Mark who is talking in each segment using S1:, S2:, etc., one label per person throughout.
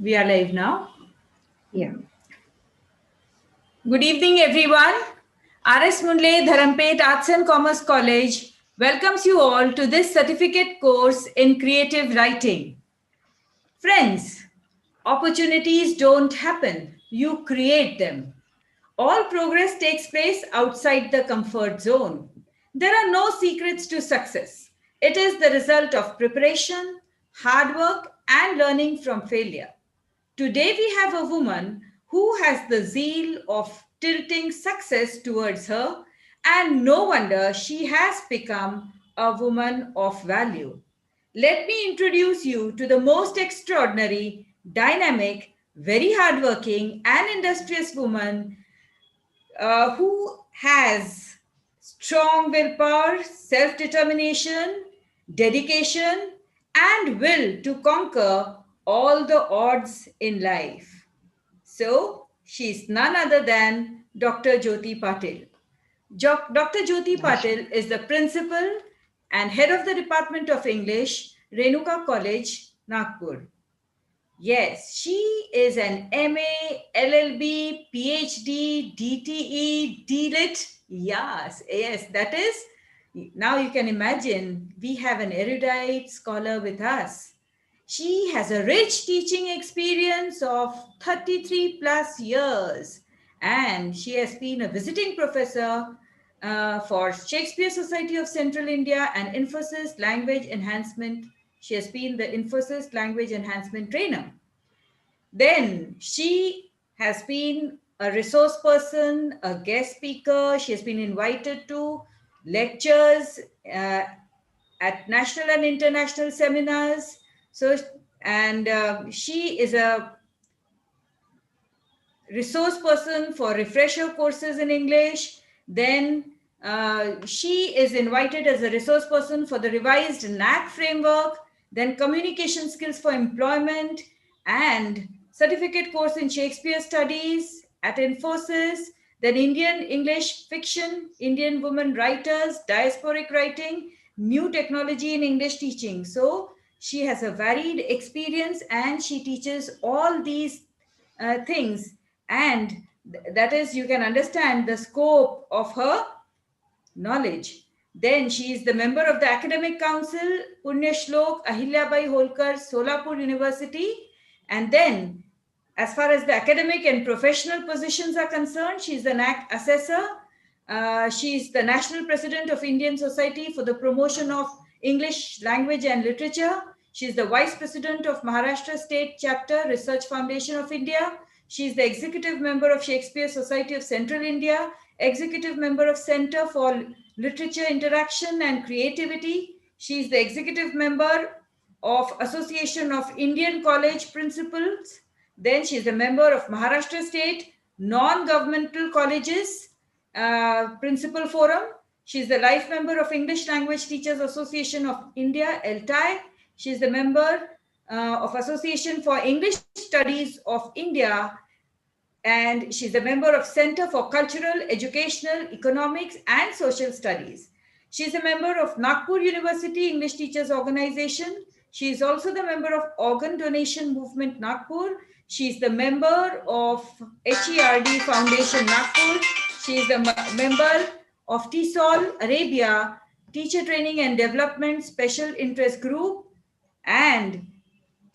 S1: We are live now.
S2: Yeah.
S1: Good evening, everyone. RSMDACC Dharampet Arts and Commerce College welcomes you all to this certificate course in creative writing. Friends, opportunities don't happen, you create them. All progress takes place outside the comfort zone. There are no secrets to success. It is the result of preparation, hard work, and learning from failure. Today, we have a woman who has the zeal of tilting success towards her, and no wonder she has become a woman of value. Let me introduce you to the most extraordinary, dynamic, very hardworking, and industrious woman who has strong willpower, self determination, dedication, and will to conquer all the odds in life. So, she's none other than Dr. Jyoti Patil. Dr. Jyoti Patil is the principal and head of the Department of English, Renuka College, Nagpur. Yes, she is an MA, LLB, PhD, DTE, DLit. Yes, that is. Now you can imagine we have an erudite scholar with us. She has a rich teaching experience of 33 plus years, and she has been a visiting professor for Shakespeare Society of Central India and Infosys Language Enhancement. She has been the Infosys Language Enhancement trainer. Then she has been a resource person, a guest speaker. She has been invited to lectures at national and international seminars. So, and she is a resource person for refresher courses in English. Then she is invited as a resource person for the revised NAC framework, then communication skills for employment, and certificate course in Shakespeare studies at Infosys, then Indian English fiction, Indian women writers, diasporic writing, new technology in English teaching. So she has a varied experience and she teaches all these things, and that is, you can understand the scope of her knowledge. Then she is the member of the Academic Council, Punya Shlok Ahilyabai Holkar, Solapur University. And then, as far as the academic and professional positions are concerned, she is the NAC assessor. She is the national president of Indian Society for the Promotion of English Language and Literature. She is the vice president of Maharashtra State Chapter, Research Foundation of India. She is the executive member of Shakespeare Society of Central India, executive member of Center for Literature Interaction and Creativity. She is the executive member of Association of Indian College Principals. Then she is a member of Maharashtra State Non-Governmental Colleges Principal Forum. She is the life member of English Language Teachers Association of India, LTI. She is the member of Association for English Studies of India, and she's a member of Center for Cultural, Educational, Economics and Social Studies. She's a member of Nagpur University English Teachers Organization. She is also the member of Organ Donation Movement Nagpur. She is the member of HERD Foundation Nagpur. She is the member of TESOL Arabia Teacher Training and Development Special Interest Group, and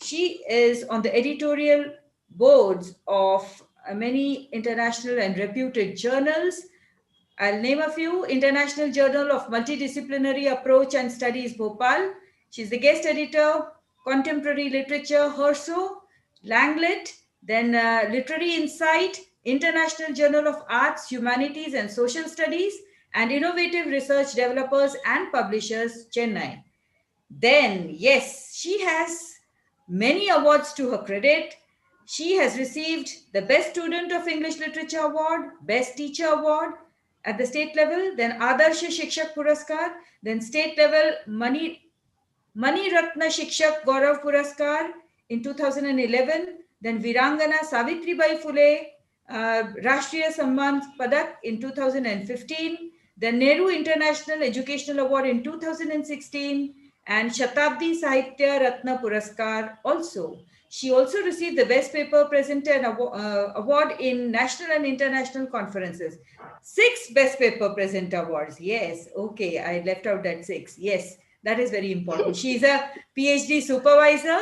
S1: she is on the editorial boards of many international and reputed journals. I'll name a few: International Journal of Multidisciplinary Approach and Studies, Bhopal. She's the guest editor, Contemporary Literature, Herso, Langlet, then Literary Insight, International Journal of Arts, Humanities and Social Studies, and Innovative Research Developers and Publishers, Chennai. Then, yes, she has many awards to her credit. She has received the Best Student of English Literature Award, Best Teacher Award at the state level, then Adarsha Shikshak Puraskar, then state level Mani Ratna Shikshak Gaurav Puraskar in 2011, then Virangana Savitribai Phule Rashtriya Samman Padak in 2015, then Nehru International Educational Award in 2016, and Shatabdi Sahitya Ratna Puraskar also. She also received the Best Paper Presenter award in national and international conferences. 6 Best Paper Presenter awards. Yes, okay, I left out that 6. Yes, that is very important. She is a PhD supervisor,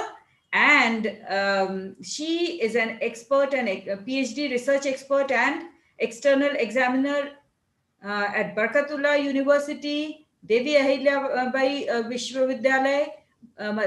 S1: and she is an expert and a PhD research expert and external examiner at Barkatullah University, Devi Ahilya Bai Vishwavidyalay,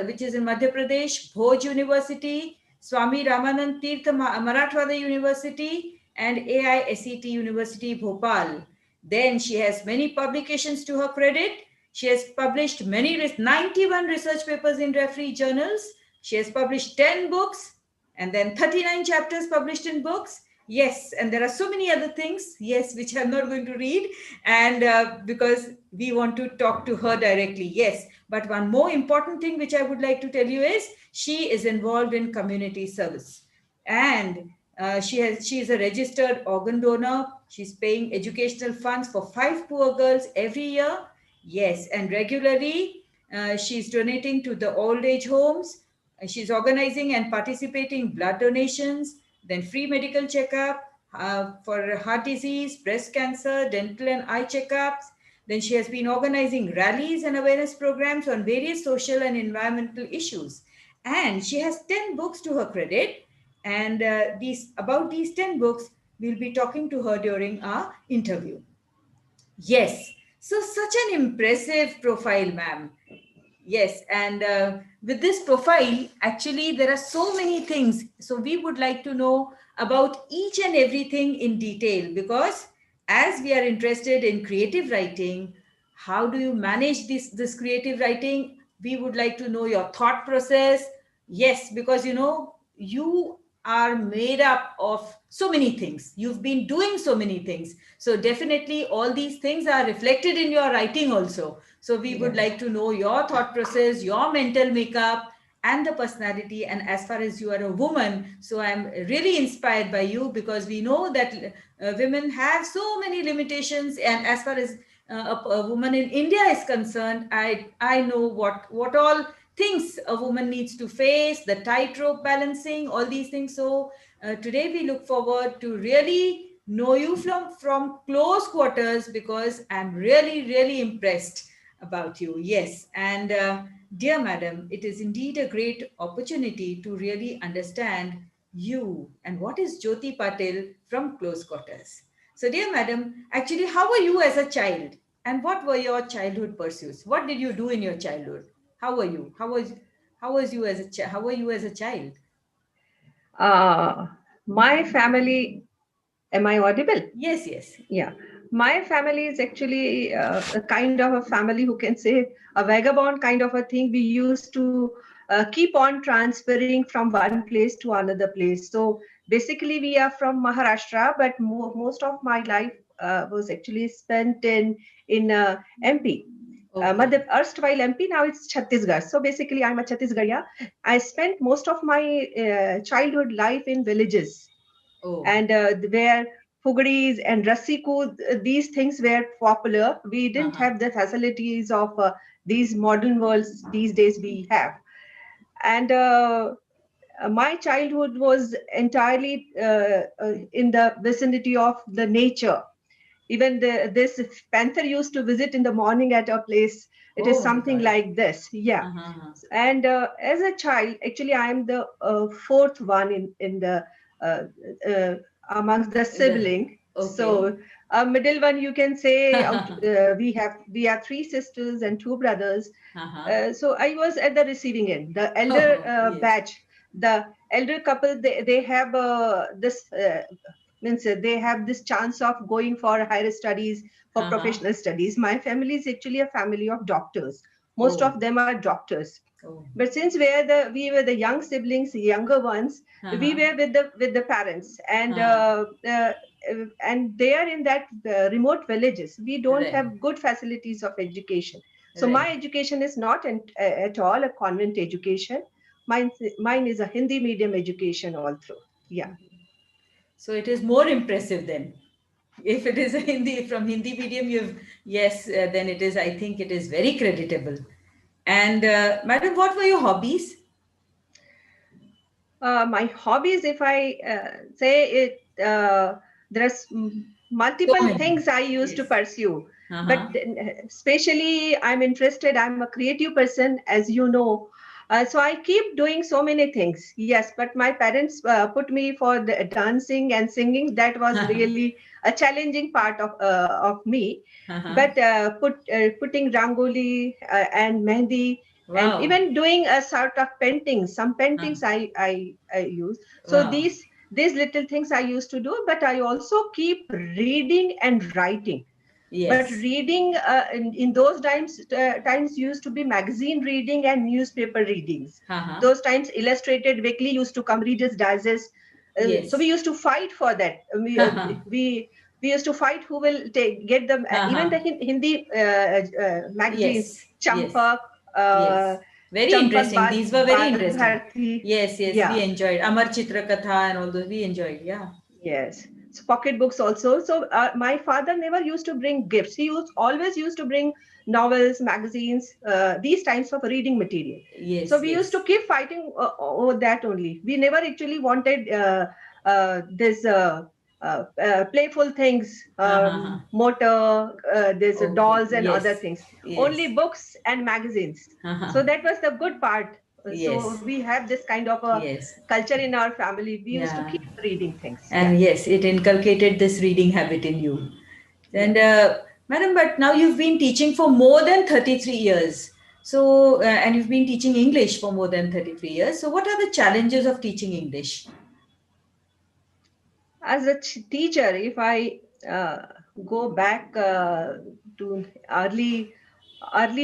S1: which is in Madhya Pradesh, Bhoj University, Swami Ramanand Tirtha Marathwada University, and AISET University, Bhopal. Then she has many publications to her credit. She has published 91 research papers in referee journals. She has published 10 books and then 39 chapters published in books. Yes, and there are so many other things, yes, which I'm not going to read, and because we want to talk to her directly, yes. But one more important thing which I would like to tell you is she is involved in community service, and she is a registered organ donor. She's paying educational funds for 5 poor girls every year. Yes, and regularly she's donating to the old age homes. She's organizing and participating blood donations, then free medical checkup for heart disease, breast cancer, dental and eye checkups. Then she has been organizing rallies and awareness programs on various social and environmental issues. And she has 10 books to her credit. And about these 10 books, we'll be talking to her during our interview. Yes. So such an impressive profile, ma'am. Yes, and with this profile, actually, there are so many things. So we would like to know about each and everything in detail, because as we are interested in creative writing, how do you manage this creative writing? We would like to know your thought process. Yes, because you are made up of so many things. You've been doing so many things. So definitely all these things are reflected in your writing also. So we would like to know your thought process, your mental makeup, and the personality. And as far as you are a woman, so I'm really inspired by you, because we know that women have so many limitations. And as far as a woman in India is concerned, I know what all things a woman needs to face, the tightrope balancing, all these things. So today we look forward to really know you from close quarters, because I'm really impressed about you. Yes. And dear madam, it is indeed a great opportunity to really understand you and what is Jyoti Patil from close quarters. So dear madam, actually, how were you as a child, and what were your childhood pursuits? What did you do in your childhood? How were you? How were you as a child?
S2: Uh, my family, am I audible?
S1: Yes, yes.
S2: Yeah. My family is actually a kind of a family who can say a vagabond kind of a thing. We used to keep on transferring from one place to another place. So basically, we are from Maharashtra, but most of my life was actually spent in MP.
S1: Okay.
S2: Erstwhile MP, now it's Chhattisgarh. So basically, I'm a Chhattisgarhia. I spent most of my childhood life in villages,
S1: Oh.
S2: and where fugris and rassiku, these things were popular. We didn't
S1: Uh-huh.
S2: have the facilities of these modern worlds these days we have. And my childhood was entirely in the vicinity of the nature. Even this panther used to visit in the morning at a place. It is
S1: Oh my
S2: something
S1: God.
S2: like this. Yeah.
S1: Uh-huh.
S2: And as a child, actually, I am the fourth one in the uh, uh, amongst the sibling.
S1: Okay.
S2: So middle one, you can say, we are three sisters and two brothers.
S1: Uh-huh.
S2: So I was at the receiving end. The elder
S1: Oh, yes.
S2: batch, the elder couple, they have this means they have this chance of going for higher studies, for
S1: Uh-huh.
S2: professional studies. My family is actually a family of doctors. Most
S1: Oh.
S2: of them are doctors.
S1: Oh.
S2: But since we were the young siblings, younger ones, we
S1: Uh-huh.
S2: were with the parents,
S1: Uh-huh.
S2: and they are in that remote villages. We don't
S1: Right.
S2: have good facilities of education. So my
S1: Right.
S2: education is not at all a convent education. Mine is a Hindi medium education all through. Yeah.
S1: So it is more impressive then. If it is a Hindi from Hindi medium, yes, then it is. I think it is very creditable. And madam, what were your hobbies?
S2: My hobbies, if I say it, there's
S1: So
S2: multiple
S1: many.
S2: things I used to
S1: Yes.
S2: pursue. But
S1: Uh-huh.
S2: especially, I'm interested. I'm a creative person, as you know. So I keep doing so many things. Yes, but my parents put me for the dancing and singing. That was really a challenging part of me.
S1: Uh-huh.
S2: But putting rangoli and mehndi, and
S1: Wow.
S2: even doing a sort of paintings, some
S1: Uh,
S2: paintings I use. So
S1: wow.
S2: these little things I used to do, but I also keep reading and writing. But
S1: Yes.
S2: reading in those times used to be magazine reading and newspaper readings.
S1: Uh-huh.
S2: Those times Illustrated Weekly used to come, Reader's Digest. So we
S1: Yes.
S2: used to fight for that.
S1: Uh-huh.
S2: We used to fight who will get them. Even
S1: Uh-huh.
S2: the Hindi magazines,
S1: Yes. Yes.
S2: Champak, uh,
S1: Yes. Very
S2: Champak
S1: interesting. These were very
S2: Bal
S1: interesting.
S2: Bharti.
S1: Yes, yes. We
S2: Yeah.
S1: enjoyed Amar Chitra Katha and all those. We enjoyed. Yeah.
S2: Yes. So pocketbooks also. So my father never used to bring gifts. He always used to bring novels, magazines, these types of reading material. So
S1: Yes,
S2: we used to
S1: yes.
S2: keep fighting over that only. We never actually wanted this playful things,
S1: Uh-huh.
S2: motor, this
S1: Okay.
S2: dolls and other
S1: Yes.
S2: things. Only
S1: Yes.
S2: books and magazines.
S1: Uh-huh.
S2: So that was the good part. So
S1: Yes.
S2: we have this kind of a
S1: Yes.
S2: culture in our family. We used to
S1: Yeah.
S2: keep reading things. Yeah.
S1: And yes, it inculcated this reading habit in you.
S2: Yeah.
S1: And madam, but now you've been teaching for more than 33 years. So, and you've been teaching English for more than 33 years. So, what are the challenges of teaching English?
S2: As a teacher, if I uh, go back to early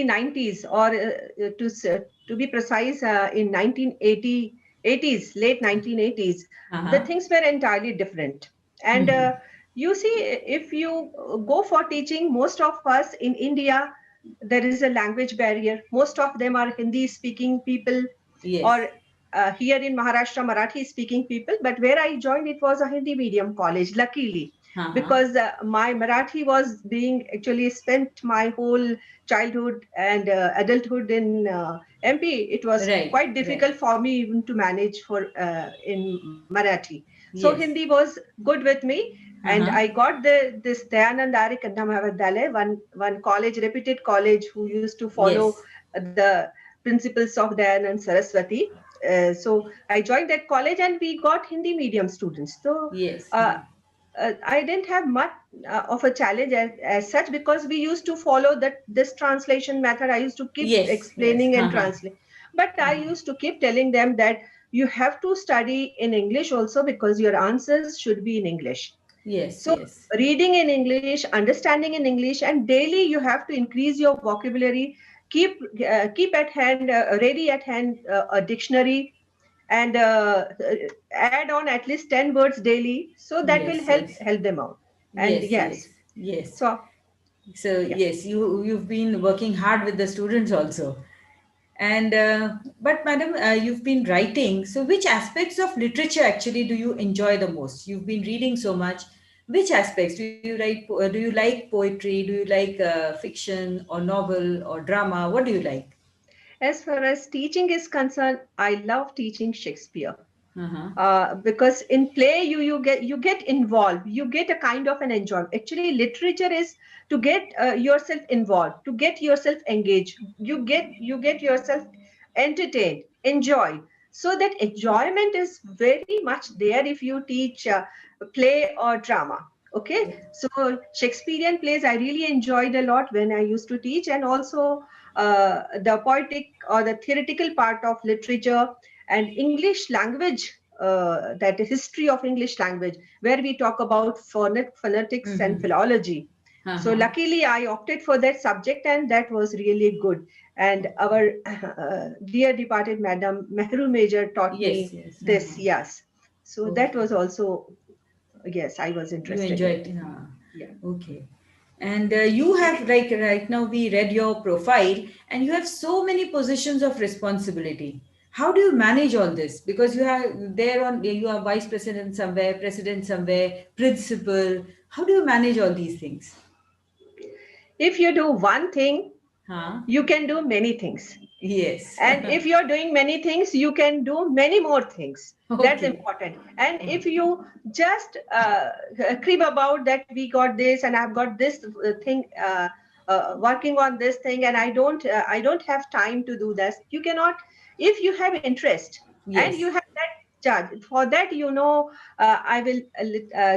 S2: 90s, or to be precise, in 1980s, late 1980s, the
S1: Uh-huh.
S2: things were entirely different. And
S1: Mhm.
S2: you see, if you go for teaching, most of us in India, there is a language barrier. Most of them are Hindi speaking people,
S1: Yes.
S2: or here in Maharashtra, Marathi speaking people. But where I joined, it was a Hindi medium college, luckily,
S1: Uh-huh.
S2: because my Marathi was being actually spent my whole childhood and adulthood in MP. It was
S1: Right,
S2: quite
S1: right.
S2: difficult for me even to manage for in Marathi. So
S1: Yes.
S2: Hindi was good with me. And I
S1: Uh-huh.
S2: got this Dayanand Ari Kannada Mahavidyalaya, one college, reputed college, who used to follow
S1: Yes.
S2: the principles of Dayanand Saraswati. So I joined that college, and we got Hindi medium students. So
S1: Yes.
S2: uh, I didn't have much of a challenge as such, because we used to follow that this translation method. I used to keep
S1: Yes. Yes.
S2: explaining and
S1: Uh-huh.
S2: translating, but I used to keep telling them that you have to study in English also, because your answers should be in English.
S1: Yes.
S2: So
S1: Yes.
S2: reading in English, understanding in English, and daily you have to increase your vocabulary. Keep at hand, ready at hand, a dictionary, and add on at least 10 words daily, so that will
S1: Yes. Yes.
S2: help them out. And
S1: Yes. Yes.
S2: yes,
S1: Yes.
S2: so
S1: So
S2: yeah.
S1: yes, you've been working hard with the students also. And but madam, you've been writing. So which aspects of literature actually do you enjoy the most? You've been reading so much. Which aspects do you write? Do you like poetry? Do you like fiction or novel or drama? What do you like?
S2: As far as teaching is concerned, I love teaching Shakespeare.
S1: Uh-huh.
S2: Because in play you get involved, you get a kind of an enjoyment. Actually, literature is to get yourself involved, to get yourself engaged, you get yourself entertained, enjoyed. So that enjoyment is very much there if you teach play or drama. Okay, so Shakespearean plays I really enjoyed a lot when I used to teach. And also the poetic or the theoretical part of literature and English language, that history of English language, where we talk about phonetics and
S1: Mm-hmm.
S2: philology. So
S1: Uh-huh.
S2: luckily, I opted for that subject, and that was really good. And our dear departed Madam Mehru Major taught
S1: Yes.
S2: me
S1: Yes.
S2: this.
S1: Uh-huh.
S2: Yes, so that
S1: Okay.
S2: was also, yes, I was
S1: You
S2: interested
S1: enjoy
S2: in
S1: it.
S2: it. Yeah.
S1: Okay. And you have, like, right now we read your profile, and you have so many positions of responsibility. How do you manage all this? Because you are there on, you are vice president somewhere, president somewhere, principal. How do you manage all these things?
S2: If you do one thing,
S1: Huh?
S2: you can do many things.
S1: Yes.
S2: And if you're doing many things, you can do many more things. That's
S1: Okay.
S2: important. And if you just crib about that we got this and I've got this thing, working on this thing, and I don't have time to do this, you cannot. If you have interest and you
S1: Yes.
S2: have that charge for that, I will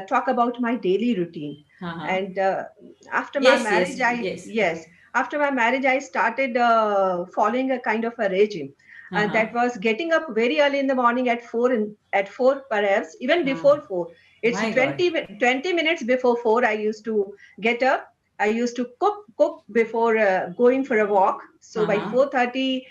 S2: talk about my daily routine.
S1: Uh-huh.
S2: And after my
S1: Yes, yes,
S2: marriage, I
S1: yes.
S2: yes, after my marriage, I started following a kind of a regime
S1: Uh-huh.
S2: that was getting up very early in the morning at at 4 perhaps, even
S1: Uh,
S2: before 4. It's
S1: my God.
S2: 20 minutes before 4. I used to get up. I used to cook before going for a walk. So by
S1: Uh-huh.
S2: 4:30,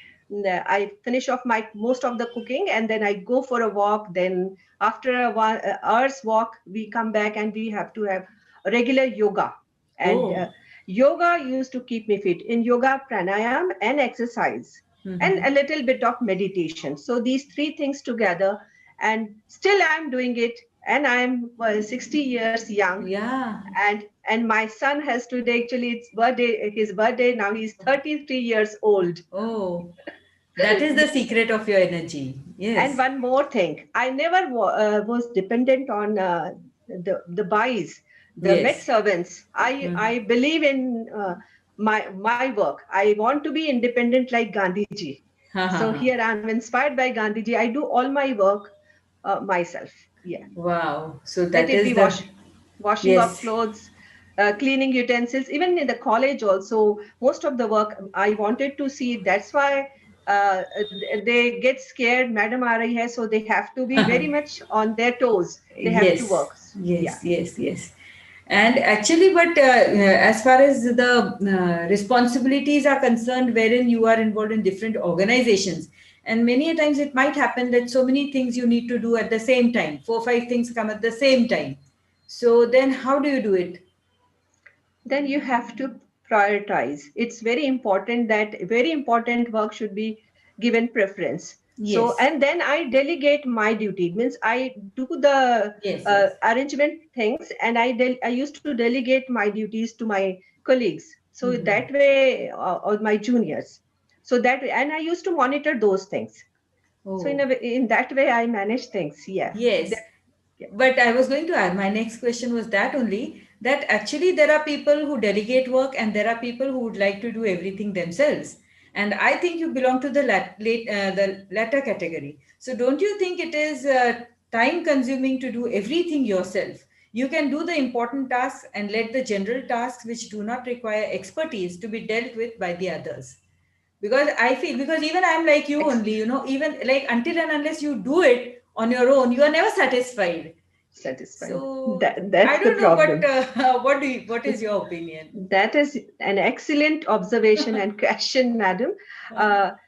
S2: I finish off my most of the cooking, and then I go for a walk. Then after a hour's walk, we come back and we have to have regular yoga. And
S1: Oh.
S2: yoga used to keep me fit. In yoga, pranayam and exercise, and
S1: Mm-hmm.
S2: a little bit of meditation. So these three things together, and still I'm doing it. And I'm 60 years young,
S1: Yeah.
S2: and my son has today, actually it's birthday, his birthday now. He's 33 years old.
S1: Oh, that is the secret of your energy.
S2: And
S1: Yes.
S2: one more thing, I never was dependent on the buys, the med
S1: Yes.
S2: servants.
S1: Mm.
S2: I believe in my work. I want to be independent like Gandhiji.
S1: Ha ha
S2: So
S1: ha.
S2: here I'm inspired by Gandhiji. I do all my work myself. Yeah,
S1: Wow. So
S2: let
S1: that
S2: it
S1: is
S2: be
S1: the
S2: washing of
S1: yes.
S2: clothes, cleaning utensils. Even in the college, also most of the work I wanted to see. That's why they get scared. Madam aa rahi hai, so they have to be very much on their toes. They have to
S1: Yes,
S2: work. Yeah.
S1: yes, yes, yes. And actually, but as far as the responsibilities are concerned, wherein you are involved in different organizations, and many a times it might happen that so many things you need to do at the same time, 4, 5 things come at the same time. So then, how do you do it?
S2: Then you have to prioritize. It's very important that very important work should be given preference. So,
S1: Yes,
S2: and then I delegate my duty. Means I do the
S1: yes, yes.
S2: arrangement things, and I used to delegate my duties to my colleagues. So
S1: Hmm.
S2: that way, or my juniors. So that way, and I used to monitor those things. So
S1: Oh,
S2: in that way, I manage things. Yeah.
S1: yes.
S2: Yeah.
S1: But I was going to add, my next question was that only, that actually there are people who delegate work and there are people who would like to do everything themselves. And I think you belong to the the latter category. So don't you think it is time consuming to do everything yourself? You can do the important tasks and let the general tasks which do not require expertise to be dealt with by the others. Because I feel, because even I'm like you
S2: Ex-
S1: only, even like until and unless you do it on your own, you are never satisfied.
S2: Satisfied.
S1: So I
S2: That's the
S1: don't know what
S2: problem.
S1: what is your opinion?
S2: That is an excellent observation and question, madam.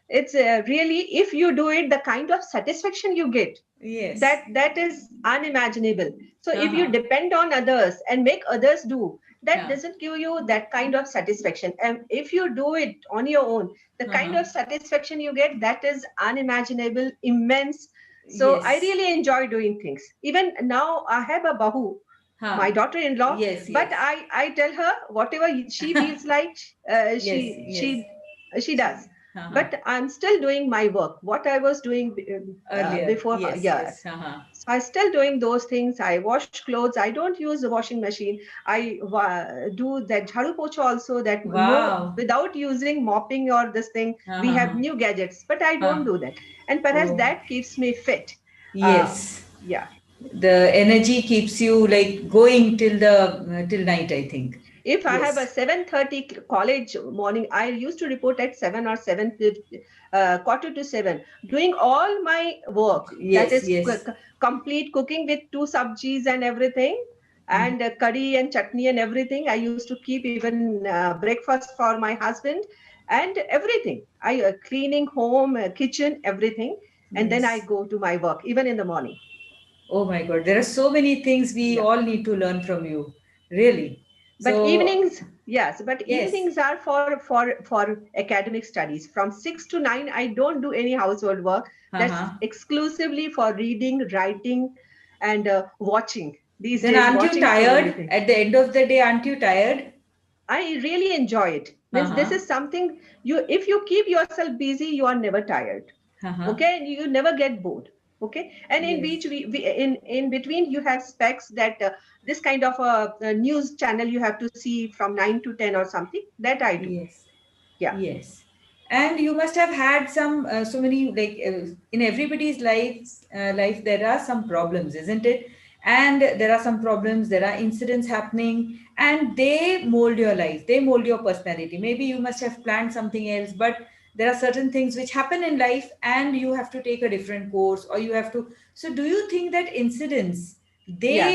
S2: It's really, if you do it, the kind of satisfaction you get,
S1: Yes.
S2: that is unimaginable. So if you
S1: Uh-huh.
S2: depend on others and make others do, that
S1: Yeah.
S2: doesn't give you that kind of satisfaction. And if you do it on your own, the kind
S1: Uh-huh.
S2: of satisfaction you get, that is unimaginable, immense. So I
S1: Yes.
S2: really enjoy doing things. Even now, I have a bahu,
S1: Huh.
S2: my daughter-in-law,
S1: Yes,
S2: but
S1: yes.
S2: I tell her whatever she feels like, uh,
S1: Yes,
S2: she
S1: yes.
S2: she she does.
S1: Uh-huh.
S2: But I'm still doing my work, what I was doing
S1: Earlier.
S2: before her.
S1: Yes,
S2: Yeah,
S1: yes. Uh-huh.
S2: so I still doing those things. I wash clothes. I don't use the washing machine. I do that jharu pocha also, that no,
S1: Wow.
S2: without using mopping or this thing. We have
S1: Uh-huh.
S2: new gadgets, but I
S1: Huh.
S2: don't do that. And perhaps
S1: Oh.
S2: that keeps me fit. uh,
S1: Yes.
S2: yeah.
S1: The energy keeps you like going till the till night, I think.
S2: If I have a
S1: Yes.
S2: 7:30 college morning, I used to report at 7 or 7:50, quarter to 7, doing all my work. That
S1: Yes,
S2: is
S1: yes.
S2: complete cooking with two sabjis and everything,
S1: Mm.
S2: and curry and chutney and everything. I used to keep even breakfast for my husband and everything. I cleaning home, kitchen, everything, and then I
S1: Yes.
S2: go to my work even in the morning.
S1: Oh my God. There are so many things we
S2: Yeah.
S1: all need to learn from you. Really.
S2: But
S1: So,
S2: evenings, yes, but
S1: yes.
S2: evenings are for academic studies. From 6 to 9, I don't do any household work. That's
S1: Uh-huh.
S2: exclusively for reading, writing, and watching. These
S1: Then
S2: days,
S1: aren't you
S2: watching so many
S1: tired?
S2: things.
S1: At the end of the day, aren't you tired?
S2: I really enjoy it. Means this is something, you if you keep yourself busy, you are never tired. Okay, and you never get bored. Okay, and in
S1: Yes.
S2: which we in between you have specs that this kind of a news channel you have to see from 9 to 10 or something, that I do.
S1: Yes.
S2: Yeah.
S1: Yes. And you must have had some so many like in everybody's life there are some problems, isn't it? And there are some problems, there are incidents happening, and they mold your life, they mold your personality. Maybe you must have planned something else, but there are certain things which happen in life and you have to take a different course, or you have to. So do you think that incidents,
S2: Yeah.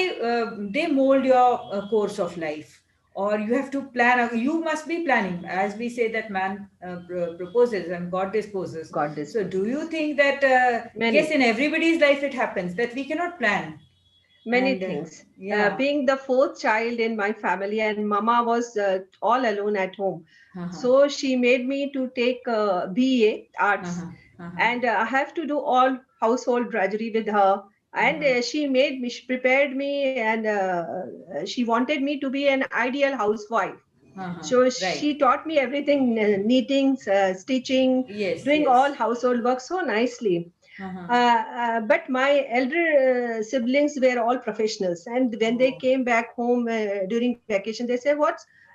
S1: they mold your course of life, or you have to plan? You must be planning, as we say that man proposes and god disposes.
S2: God
S1: So do you
S2: disposes.
S1: think that yes,
S2: Many.
S1: in everybody's life it happens that we cannot plan?
S2: Many
S1: And
S2: things.
S1: yeah.
S2: Being the fourth child in my family, and mama was all alone at home.
S1: Uh-huh.
S2: So she made me to take BA arts,
S1: Uh-huh. Uh-huh.
S2: and I have to do all household drudgery with her. And
S1: Uh-huh.
S2: she made me, she prepared me, and she wanted me to be an ideal housewife.
S1: Uh-huh.
S2: So
S1: Right.
S2: she taught me everything, knitting, stitching,
S1: Yes,
S2: doing all
S1: yes.
S2: household work so nicely.
S1: Uh-huh.
S2: But my elder siblings were all professionals, and when they
S1: Oh.
S2: came back home during vacation, they said, "What?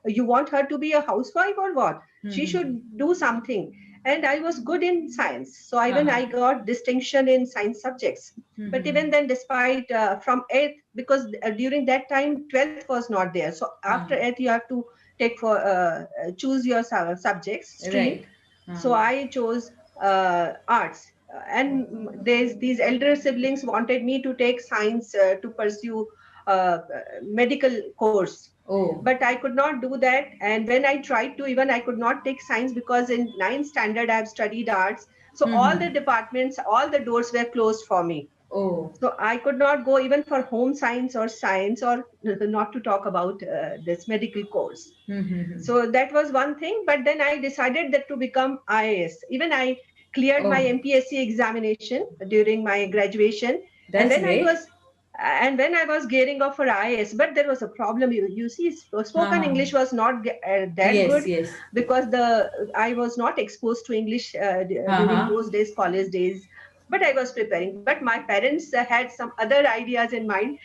S2: You want her to be a housewife or what? She
S1: Mm-hmm.
S2: should do something." And I was good in science, so even
S1: Uh-huh.
S2: I got distinction in science subjects. But
S1: Mm-hmm.
S2: even then, despite from eighth, because during that time 12th was not there, so after
S1: Uh-huh.
S2: eighth you have to take for choose your subjects stream.
S1: Right.
S2: So
S1: Uh-huh.
S2: I chose arts. And there's these elder siblings wanted me to take science to pursue medical course,
S1: Oh.
S2: but I could not do that. And when I tried to, even I could not take science, because in ninth standard I have studied arts, so all the
S1: Mm-hmm.
S2: departments, all the doors were closed for me.
S1: Oh.
S2: So I could not go even for home science, or not to talk about this medical course.
S1: Mm-hmm.
S2: So that was one thing. But then I decided that to become IAS. Even I cleared my
S1: Oh,
S2: MPSC examination during my graduation. And
S1: that's
S2: when I
S1: great.
S2: was when I was gearing up for IAS, but there was a problem. You see, spoken
S1: Uh-huh.
S2: English was not that
S1: Yes,
S2: good,
S1: yes.
S2: because the I was not exposed to English during
S1: Uh-huh.
S2: those days, college days. But I was preparing. But my parents had some other ideas in mind.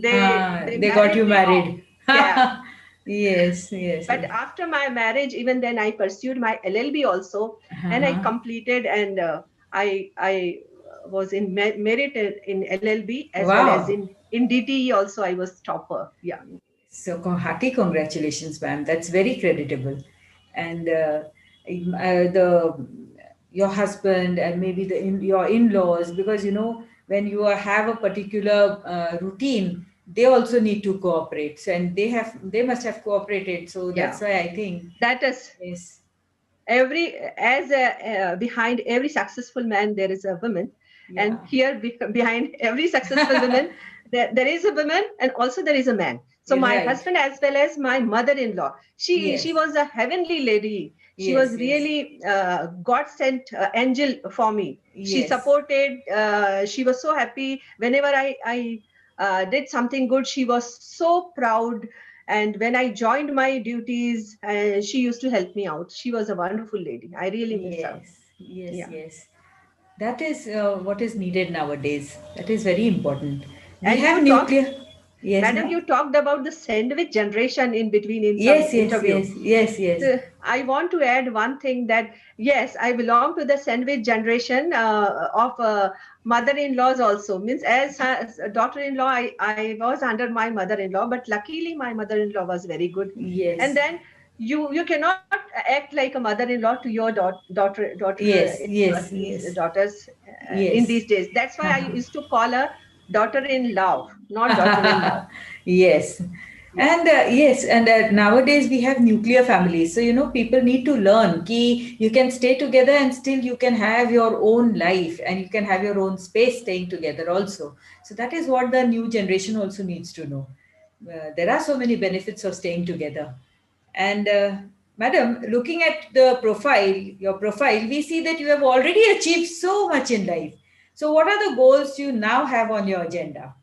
S2: They
S1: They got
S2: married
S1: you
S2: me off.
S1: married.
S2: Yeah.
S1: Yes, yes,
S2: But
S1: yes.
S2: after my marriage, even then I pursued my LLB also, and I
S1: Uh-huh.
S2: completed. And I was in merit in LLB, as well as
S1: Wow.
S2: in DTE also. I was topper. Yeah.
S1: So hearty congratulations, ma'am. That's very creditable. And the your husband and maybe your in-laws, because when you have a particular routine, they also need to cooperate. So, and they must have cooperated. So
S2: Yeah.
S1: that's why I think
S2: That is
S1: yes,
S2: behind every successful man there is a woman,
S1: yeah,
S2: and here behind every successful woman there is a woman, and also there is a man. So
S1: you're
S2: my
S1: right.
S2: husband, as well as my mother-in-law, she
S1: Yes,
S2: was a heavenly lady. She was
S1: yes, yes,
S2: really god sent angel for me. She
S1: yes.
S2: supported, she was so happy whenever I did something good. She was so proud. And when I joined my duties, she used to help me out. She was a wonderful lady. I really miss her.
S1: Yes, yes,
S2: Yeah.
S1: yes. That is what is needed nowadays. That is very important. We
S2: And
S1: have
S2: you talked,
S1: nuclear. Yes,
S2: madam,
S1: ma'am.
S2: you talked about the sandwich generation in between in some
S1: Yes, yes,
S2: interview.
S1: yes, yes, yes.
S2: So I want to add one thing, that yes, I belong to the sandwich generation of mother-in-laws also. Means as a daughter-in-law, I was under my mother-in-law, but luckily my mother-in-law was very good. And
S1: Yes,
S2: then you cannot act like a mother-in-law to your
S1: yes,
S2: daughter-in-law,
S1: yes,
S2: these
S1: yes,
S2: daughters in
S1: yes.
S2: these days. That's why I used to call her daughter-in-law, not daughter-in-law.
S1: Yes.
S2: Yeah.
S1: And yes, and nowadays we have nuclear families. So, people need to learn ki you can stay together and still you can have your own life and you can have your own space staying together also. So, that is what the new generation also needs to know. There are so many benefits of staying together. And, madam, looking at your profile, we see that you have already achieved so much in life. So, what are the goals you now have on your agenda?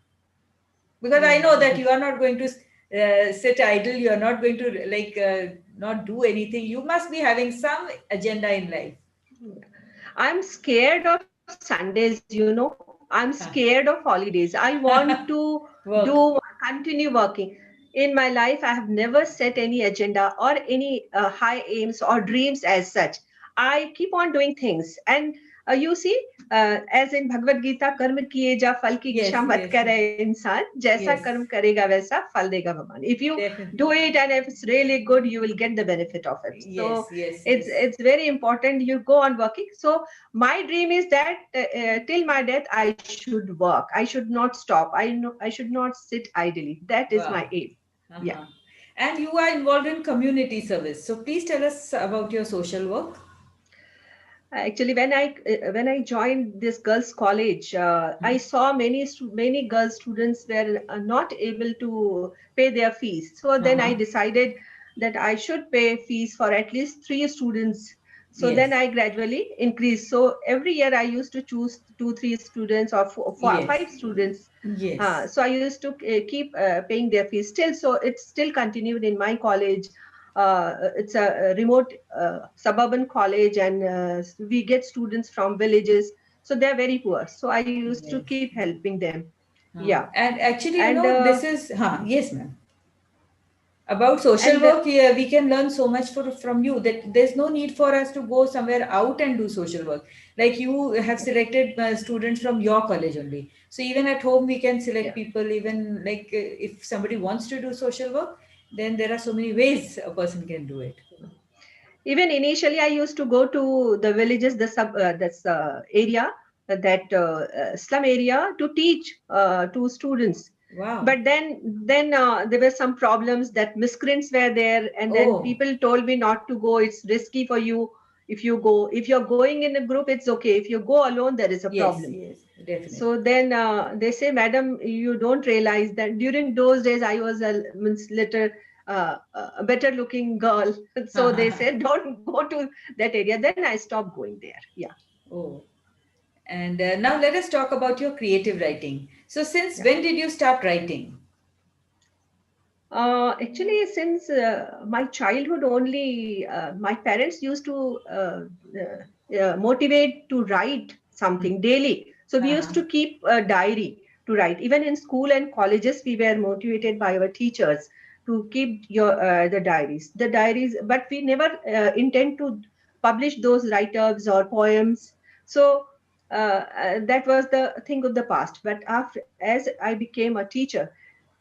S1: Because I know that
S2: Mm.
S1: you are not going to sit idle. You are not going to not do anything? You must be having some agenda in life.
S2: I'm scared of Sundays, I'm scared of holidays. I want to do
S1: Work.
S2: continue working. In my life, I have never set any agenda or any high aims or dreams as such. I keep on doing things. And you see, as in Bhagavad Gita, कर्म किए जा फल की
S1: Yes,
S2: इच्छा मत
S1: yes,
S2: करे इंसान, जैसा
S1: yes.
S2: कर्म करेगा वैसा फल देगा भगवान. If you
S1: Definitely.
S2: do it and if it's really good, you will get the benefit of it.
S1: Yes,
S2: So
S1: yes,
S2: it's
S1: yes.
S2: it's very important you go on working. So my dream is that till my death I should work. I should not stop. I should not sit idly. That is my
S1: Wow.
S2: aim. Yeah.
S1: Uh-huh. And you are involved in community service. So please tell us about your social work.
S2: Actually, when I joined this girls' college, I saw many girl students were not able to pay their fees. So then I
S1: Uh-huh.
S2: decided that I should pay fees for at least three students. So then
S1: Yes,
S2: I gradually increased. So every year I used to choose two, three students or
S1: yes,
S2: five students.
S1: yes.
S2: So I used to keep paying their fees still. So it's still continued in my college. It's a remote suburban college, and we get students from villages, so they're very poor, so I used to
S1: Yes.
S2: keep helping them. Yeah.
S1: And actually,
S2: and
S1: this is, yes, ma'am. About social
S2: and
S1: work, yeah, we can learn so much from you that there's no need for us to go somewhere out and do social work. Like you have selected students from your college only. So even at home, we can select
S2: Yeah.
S1: people. Even like if somebody wants to do social work, then there are so many ways a person can do it.
S2: Even initially I used to go to the villages, the sub that's area, that slum area, to teach to students.
S1: Wow.
S2: But then there were some problems that miscreants were there, and then
S1: Oh,
S2: people told me not to go, it's risky for you. If you're going in a group, it's okay. If you go alone, there is a
S1: yes,
S2: problem.
S1: yes, definitely.
S2: So then they say, Madam, you don't realize that during those days I was a means little a better looking girl. So they said, don't go to that area. Then I stopped going there. Yeah.
S1: Oh, and now let us talk about your creative writing. So since
S2: Yeah.
S1: when did you start writing?
S2: Actually, since my childhood only, my parents used to motivate to write something daily. So we
S1: Uh-huh.
S2: used to keep a diary to write. Even in school and colleges, we were motivated by our teachers to keep the diaries. The diaries, but we never intend to publish those write-ups or poems. So that was the thing of the past. But after, as I became a teacher,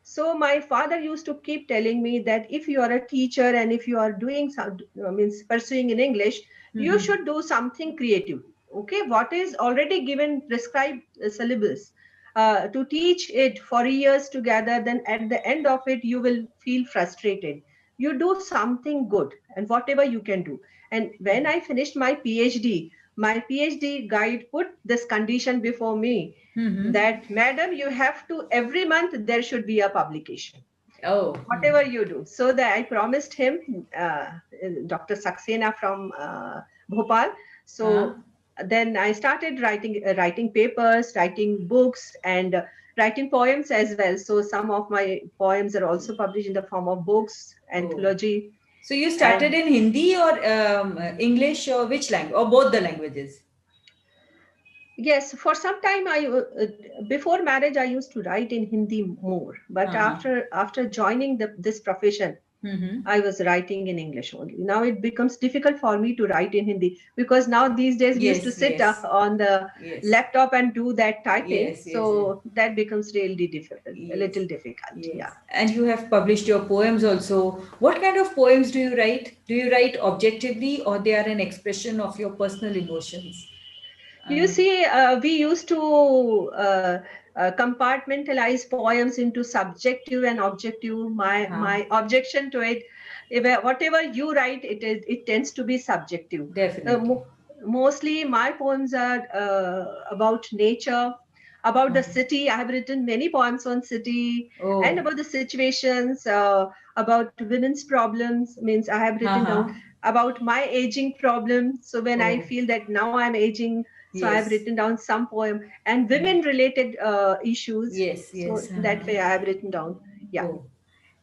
S2: so my father used to keep telling me that if you are a teacher and if you are doing some means pursuing in English, you
S1: Mm-hmm.
S2: should do something creative. Okay, what is already given prescribed syllabus, to teach it for years together, then at the end of it you will feel frustrated. You do something good and whatever you can do. And when I finished my PhD guide put this condition before me,
S1: Mm-hmm.
S2: that madam, you have to every month there should be a publication,
S1: Oh.
S2: whatever you do. So that I promised him, Dr. Saxena from Bhopal.
S1: Huh?
S2: So then I started writing papers, writing books, and writing poems as well. So some of my poems are also published in the form of books,
S1: Oh.
S2: anthology.
S1: So you started
S2: And
S1: in Hindi or English or which language or both the languages?
S2: yes, for some time before marriage I used to write in Hindi more, but
S1: Uh-huh.
S2: after joining this profession,
S1: Mm-hmm.
S2: I was writing in English only. Now it becomes difficult for me to write in Hindi, because now these days we used to
S1: Yes,
S2: sit
S1: yes,
S2: on the
S1: yes,
S2: laptop and do that typing.
S1: yes, yes, yes.
S2: So that becomes really difficult, a
S1: Yes,
S2: little difficult.
S1: yes.
S2: Yeah.
S1: And you have published your poems also. What kind of poems do you write? Do you write objectively or they are an expression of your personal emotions?
S2: You
S1: Uh,
S2: see, we used to compartmentalize poems into subjective and objective.
S1: huh,
S2: My objection to it, whatever you write, it tends to be subjective. Uh,
S1: definitely.
S2: mo- Mostly, my poems are about nature, about the
S1: Uh-huh.
S2: city. I have written many poems on city and
S1: Oh,
S2: about the situations, about women's problems. Means I have written down
S1: uh-huh.
S2: about my aging problem. So when I
S1: Oh,
S2: feel that now I'm aging, so I have
S1: yes.
S2: written down some poem and women related issues.
S1: Yes,
S2: So
S1: yes.
S2: that
S1: Uh-huh.
S2: way I have written down. Yeah.
S1: Oh.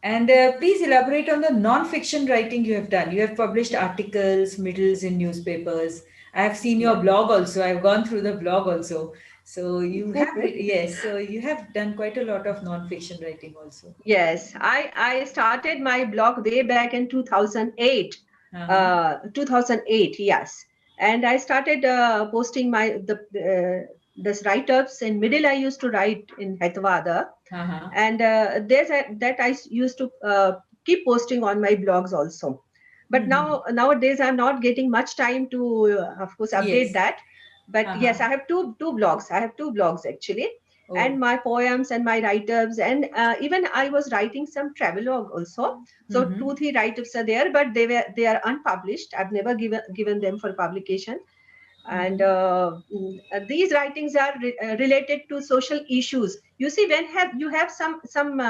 S1: And please elaborate on the non-fiction writing you have done. You have published articles, middles in newspapers. I have seen your
S2: Yeah.
S1: blog also. I've gone through the blog also. So you have, yes, so you have done quite a lot of non-fiction writing also.
S2: Yes, I started my blog way back in 2008.
S1: Uh-huh.
S2: 2008, yes. And I started posting my the this write-ups. In middle I used to write in Hetwada,
S1: Uh-huh.
S2: and that used to keep posting on my blogs also. But
S1: Mm-hmm.
S2: nowadays I'm not getting much time to of course update
S1: Yes.
S2: that. But
S1: Uh-huh.
S2: yes, I have two blogs. I have two blogs actually, and
S1: Oh.
S2: my poems and my write-ups, and even I was writing some travelogue also. So
S1: Mm-hmm.
S2: 2 3 write-ups are there, but they are unpublished. I've never given them for publication. And
S1: Mm-hmm.
S2: these writings are related to social issues. You see, when have you have some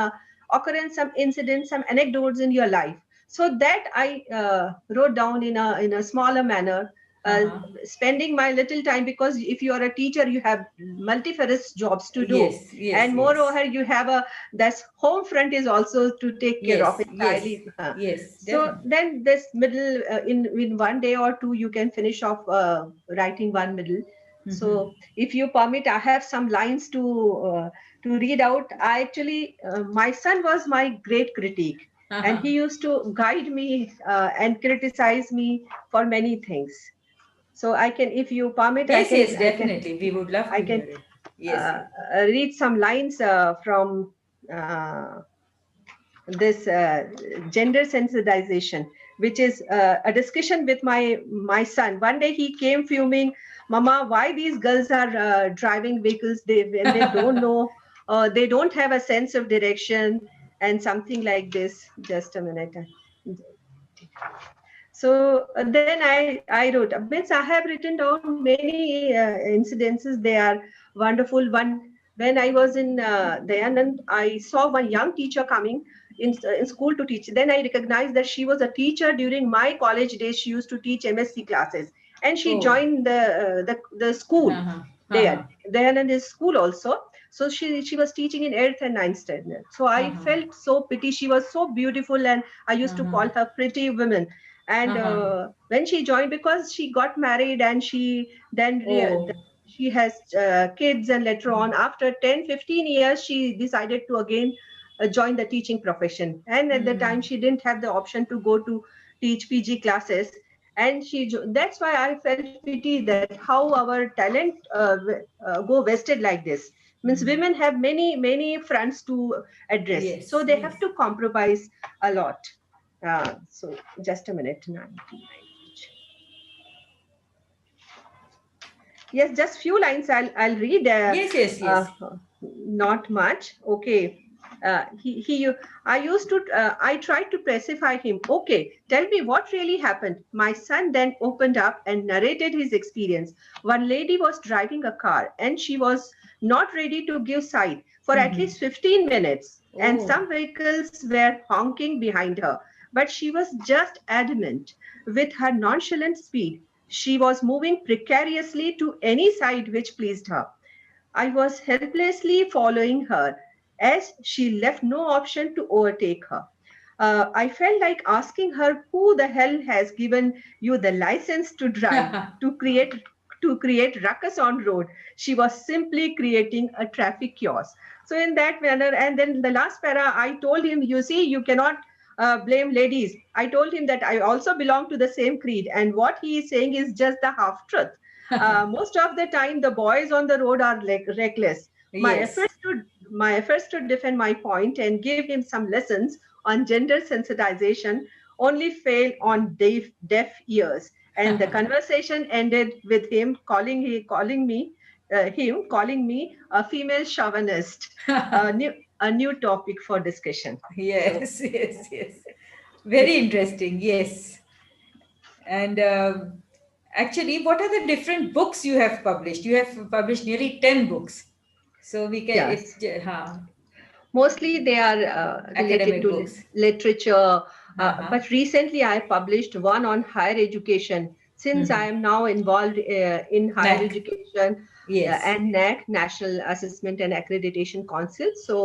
S2: occurrence, some incidents, some anecdotes in your life, so that I wrote down in a smaller manner, uh,
S1: Uh-huh.
S2: spending my little time, because if you are a teacher you have multifarious jobs to do,
S1: Yes, yes,
S2: and
S1: yes.
S2: moreover you have a that's home front is also to take care of
S1: Yes, yes,
S2: entirely.
S1: yes,
S2: So
S1: definitely.
S2: then this middle in one day or two you can finish off writing one middle.
S1: Mm-hmm.
S2: So if you permit, I have some lines to read out. I actually my son was my great critique, and
S1: Uh-huh.
S2: he used to guide me and criticize me for many things. So I can, if you permit,
S1: Yes, yes, definitely. We would love
S2: I
S1: to
S2: can
S1: hear it. Yes, yes.
S2: read some lines from uh, this gender sensitization, which is a discussion with my son. One day he came fuming, "Mama, why these girls are driving vehicles when they don't know, they don't have a sense of direction," and something like this. Just a minute. So then I wrote, means I have written down many incidences. They are wonderful. One, when I was in Dayanand, I saw one young teacher coming in school to teach. Then I recognized that she was a teacher during my college days. She used to teach MSc classes, and she
S1: Oh.
S2: joined the school
S1: Uh-huh. Uh-huh.
S2: there. Dayanand is school also. So she was teaching in 8th and 9th standard. So I
S1: Uh-huh.
S2: felt so pity. She was so beautiful, and I used to
S1: Uh-huh.
S2: call her pretty women. And
S1: Uh-huh.
S2: when she joined, because she got married and she then
S1: Oh.
S2: she has kids, and later on after 10 15 years she decided to again join the teaching profession. And at the time
S1: Mm-hmm.
S2: she didn't have the option to go to teach PG classes, and that's why I felt pity, that how our talent go wasted like this. Means women
S1: Mm-hmm.
S2: have many fronts to address, so
S1: Yes,
S2: they have
S1: yes.
S2: to compromise a lot. So just a minute. 99. Yes, just few lines. I'll read.
S1: Yes, yes,
S2: Uh,
S1: yes.
S2: Not much. Okay. I used to. I tried to pacify him. Okay, tell me what really happened. My son then opened up and narrated his experience. One lady was driving a car, and she was not ready to give side for at
S1: Mm-hmm.
S2: least 15 minutes, and
S1: Oh.
S2: some vehicles were honking behind her. But she was just adamant. With her nonchalant speed, she was moving precariously to any side which pleased her. I was helplessly following her, as she left no option to overtake her. I felt like asking her, "Who the hell has given you the license to drive, to create to create ruckus on road?" She was simply creating a traffic chaos. So in that manner, and then the last para, I told him, "You see, you cannot blame ladies." I told him that I also belong to the same creed, and what he is saying is just the half truth. Most of the time the boys on the road are like reckless. my
S1: Yes.
S2: efforts to my efforts to defend my point and give him some lessons on gender sensitization only fail on deaf ears, and the conversation ended with him calling me a female chauvinist, a new topic for discussion. So
S1: Yes, yes, yes. Very interesting. Yes. And actually, what are the different books you have published? You have published nearly 10 books. So we can,
S2: yes,
S1: it,
S2: mostly they are related
S1: academic
S2: to
S1: books.
S2: literature.
S1: Uh-huh.
S2: But recently I published one on higher education, since I am now involved in higher
S1: NAC.
S2: education
S1: Yes.
S2: and NAC, National Assessment and Accreditation Council. So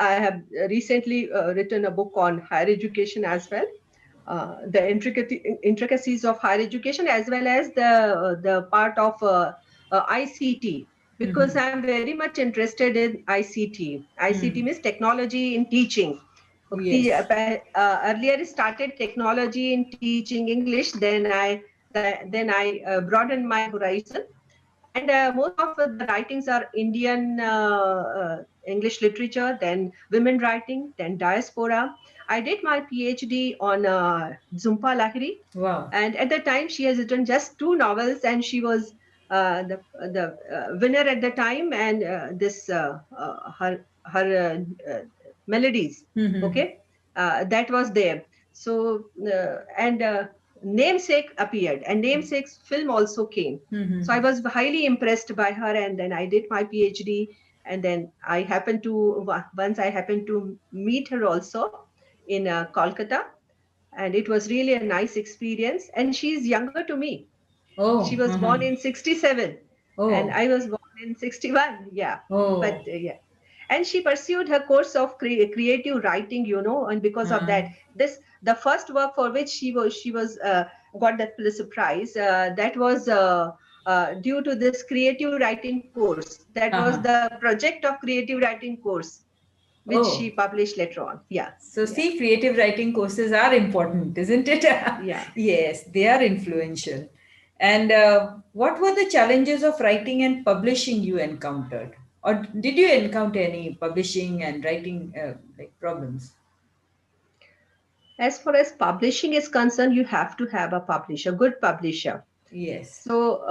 S2: I have recently written a book on higher education as well. The intricacies of higher education, as well as the part of ICT, because I'm very much interested in ICT. ICT means technology in teaching. Okay,
S1: Yes.
S2: earlier I started technology in teaching English, then I broadened my horizon, and most of the writings are Indian English literature, then women writing, then diaspora. I did my PhD on Zumpa Lahiri,
S1: Wow.
S2: and at the time she has written just 2 novels, and she was the winner at the time, and this her melodies, okay, that was there. So and Namesake appeared, and Namesake's film also came. So I was highly impressed by her, and then I did my PhD. And then once I happened to meet her also in Kolkata, and it was really a nice experience. And she's younger to me. She
S1: Oh.
S2: was born in 67, and
S1: Oh.
S2: I was born in 61. Yeah, but
S1: Oh.
S2: yeah. And she pursued her course of creative writing, and because of that, the first work for which she was got that Pulitzer Prize, that was due to this creative writing course. That was the project of creative writing course, which she
S1: Oh.
S2: published later on. Yeah,
S1: So,
S2: yeah,
S1: see, creative writing courses are important, isn't it?
S2: yeah.
S1: Yes, they are influential. And what were the challenges of writing and publishing you encountered? Or did you encounter any publishing and writing like problems?
S2: As far as publishing is concerned, you have to have a publisher, good publisher.
S1: Yes.
S2: So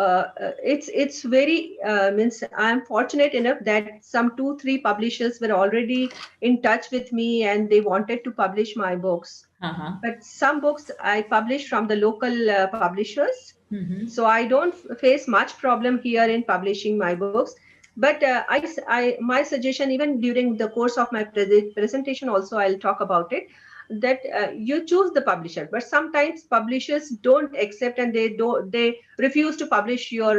S2: it's very means I'm fortunate enough that some 2-3 publishers were already in touch with me, and they wanted to publish my books.
S1: Uh-huh.
S2: But some books I publish from the local publishers,
S1: Mm-hmm.
S2: so I don't face much problem here in publishing my books. But my suggestion, even during the course of my presentation, also I'll talk about it, that you choose the publisher. But sometimes publishers don't accept, and they refuse to publish your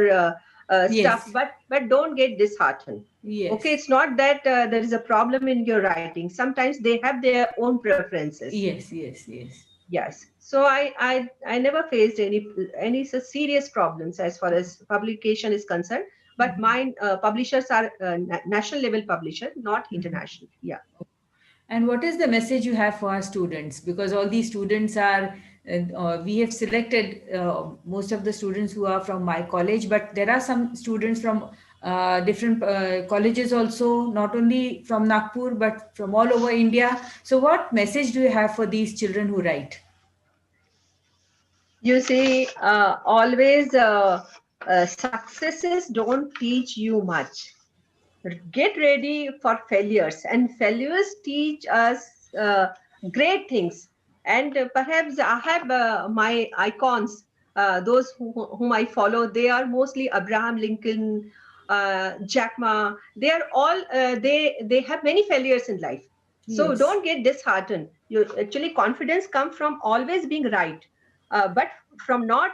S2: stuff.
S1: Yes.
S2: But don't get disheartened. Okay,
S1: Yes.
S2: it's not that there is a problem in your writing. Sometimes they have their own preferences.
S1: Yes. Yes. Yes.
S2: Yes. So I never faced any such serious problems as far as publication is concerned. But mine publishers are national level publisher, not international. Yeah.
S1: And what is the message you have for our students? Because all these students are, we have selected most of the students who are from my college, but there are some students from different colleges also, not only from Nagpur, but from all over India. So, what message do you have for these children who write?
S2: You see, always successes don't teach you much. Get ready for failures, and failures teach us great things. And perhaps I have my icons, those whom I follow. They are mostly Abraham Lincoln, Jack Ma. They are all they have many failures in life. So
S1: Yes,
S2: don't get disheartened. You actually, confidence comes from always being right, but from not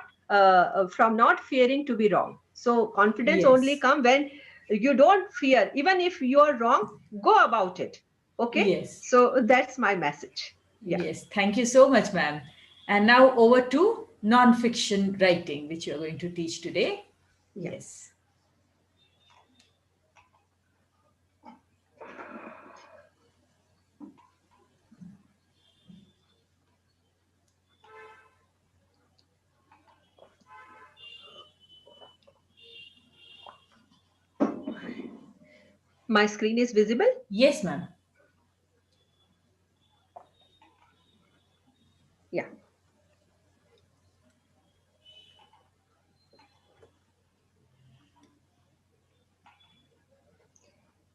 S2: from not fearing to be wrong. So confidence only
S1: yes,
S2: come when you don't fear. Even if you are wrong, go about it. Okay,
S1: yes,
S2: so that's my message. Yeah,
S1: yes. Thank you so much, ma'am. And now over to non-fiction writing, which you are going to teach today.
S2: yeah.
S1: Yes.
S2: My screen is visible.
S1: Yes, ma'am.
S2: Yeah.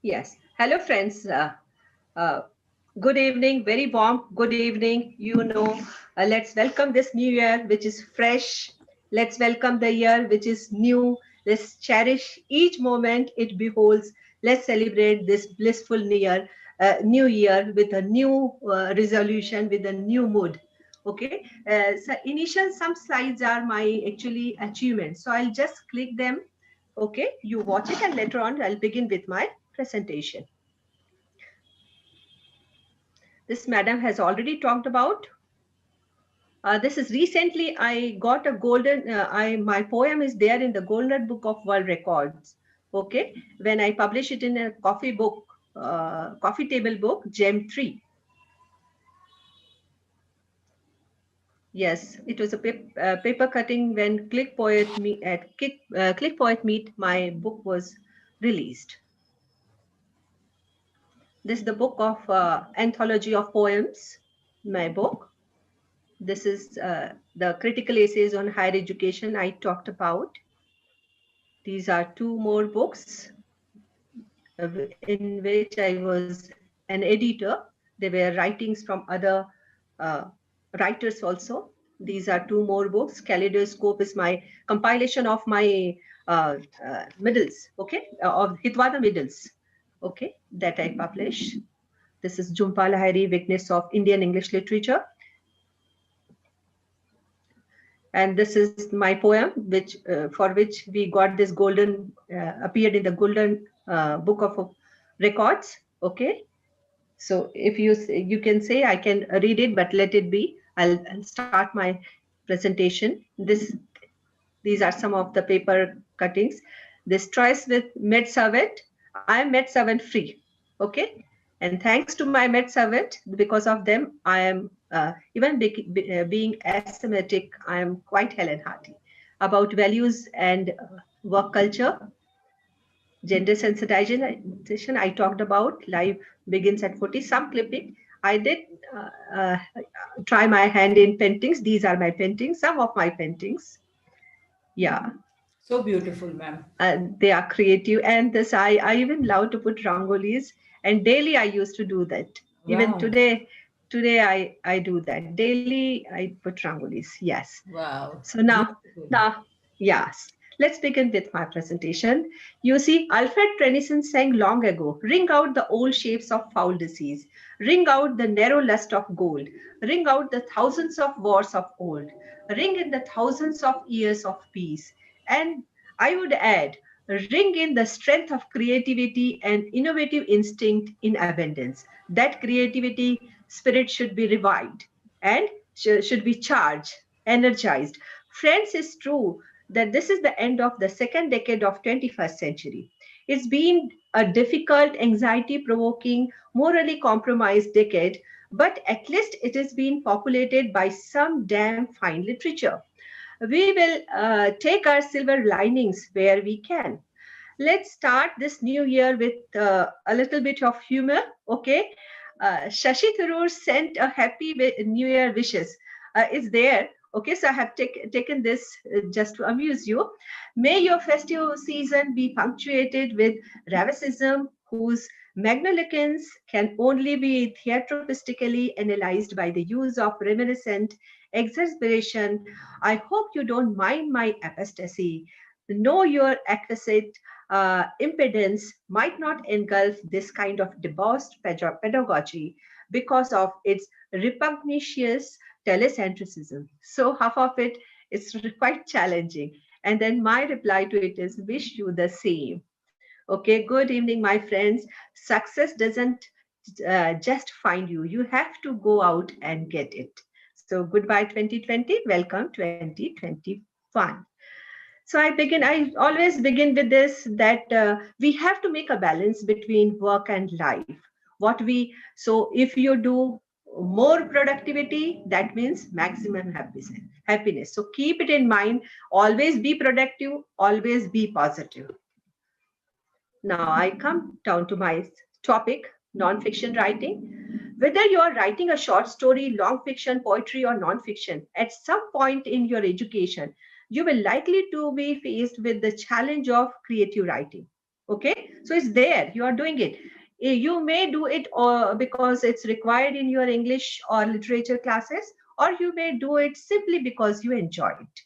S2: Yes. Hello, friends. Uh, Good evening. Very warm. Good evening. Let's welcome this new year, which is fresh. Let's welcome the year, which is new. Let's cherish each moment it beholds. Let's celebrate this blissful new year with a new resolution, with a new mood. Okay, so initial some slides are my actually achievements. So I'll just click them. Okay, you watch it and later on I'll begin with my presentation. This madam has already talked about. This is recently I got a golden, my poem is there in the Golden Book of World Records. Okay, when I publish it in a coffee book, coffee table book, Gem 3. Yes, it was a paper cutting when Click Poet Click Poet Meet, my book was released. This is the book of anthology of poems, my book. This is the critical essays on higher education I talked about. These are two more books in which I was an editor. They were writings from other uh, writers also. These are two more books. Kaleidoscope is my compilation of my middles, okay, of Hitwada middles, okay, that I publish. This is Jhumpa Lahiri, Weakness of Indian English Literature. And this is my poem, which for which we got this golden, appeared in the Golden Book of Records, okay. So if you can say I can read it, but let it be. I'll start my presentation. These are some of the paper cuttings. This choice with MedServant. I am MedServant free. Okay. And thanks to my MedServant, because of them, I am even being asthmatic, I am quite Helen Hardy. About values and work culture, gender sensitization, I talked about. Life begins at 40. Some clipping. I did try my hand in paintings. These are my paintings, some of my paintings. Yeah.
S1: So beautiful, ma'am.
S2: They are creative. And this, I even love to put rangolis. And daily I used to do that. Even
S1: Wow.
S2: today I do that. Daily I put rangolis. Yes.
S1: Wow.
S2: So now,
S1: Beautiful.
S2: now, yes, let's begin with my presentation. You see, Alfred Tennyson sang long ago, ring out the old shapes of foul disease, ring out the narrow lust of gold, ring out the thousands of wars of old, ring in the thousands of years of peace. And I would add, ring in the strength of creativity and innovative instinct in abundance. That creativity spirit should be revived and should be charged, energized. Friends, it's true that this is the end of the second decade of 21st century. It's been a difficult, anxiety-provoking, morally compromised decade, but at least it has been populated by some damn fine literature. We will take our silver linings where we can. Let's start this new year with a little bit of humor. Okay. Shashi Tharoor sent a happy new year wishes. It's there. Okay, so I have taken this just to amuse you. May your festive season be punctuated with ravism, whose magniloquence can only be theatropistically analyzed by the use of reminiscent exasperation. I hope you don't mind my apostasy. Know your acquisite impedance might not engulf this kind of debauched pedagogy because of its repugnitious telecentrism. So half of it is quite challenging. And then my reply to it is wish you the same. Okay, good evening, my friends. Success doesn't just find you. You have to go out and get it. So goodbye 2020. Welcome 2021. So I always begin with this, that we have to make a balance between work and life. So if you do more productivity, that means maximum happiness. So keep it in mind, always be productive, always be positive. Now I come down to my topic, non-fiction writing. Whether you are writing a short story, long fiction, poetry, or non-fiction, at some point in your education, you will likely to be faced with the challenge of creative writing. Okay, so it's there, you are doing it. You may do it because it's required in your English or literature classes, or you may do it simply because you enjoy it.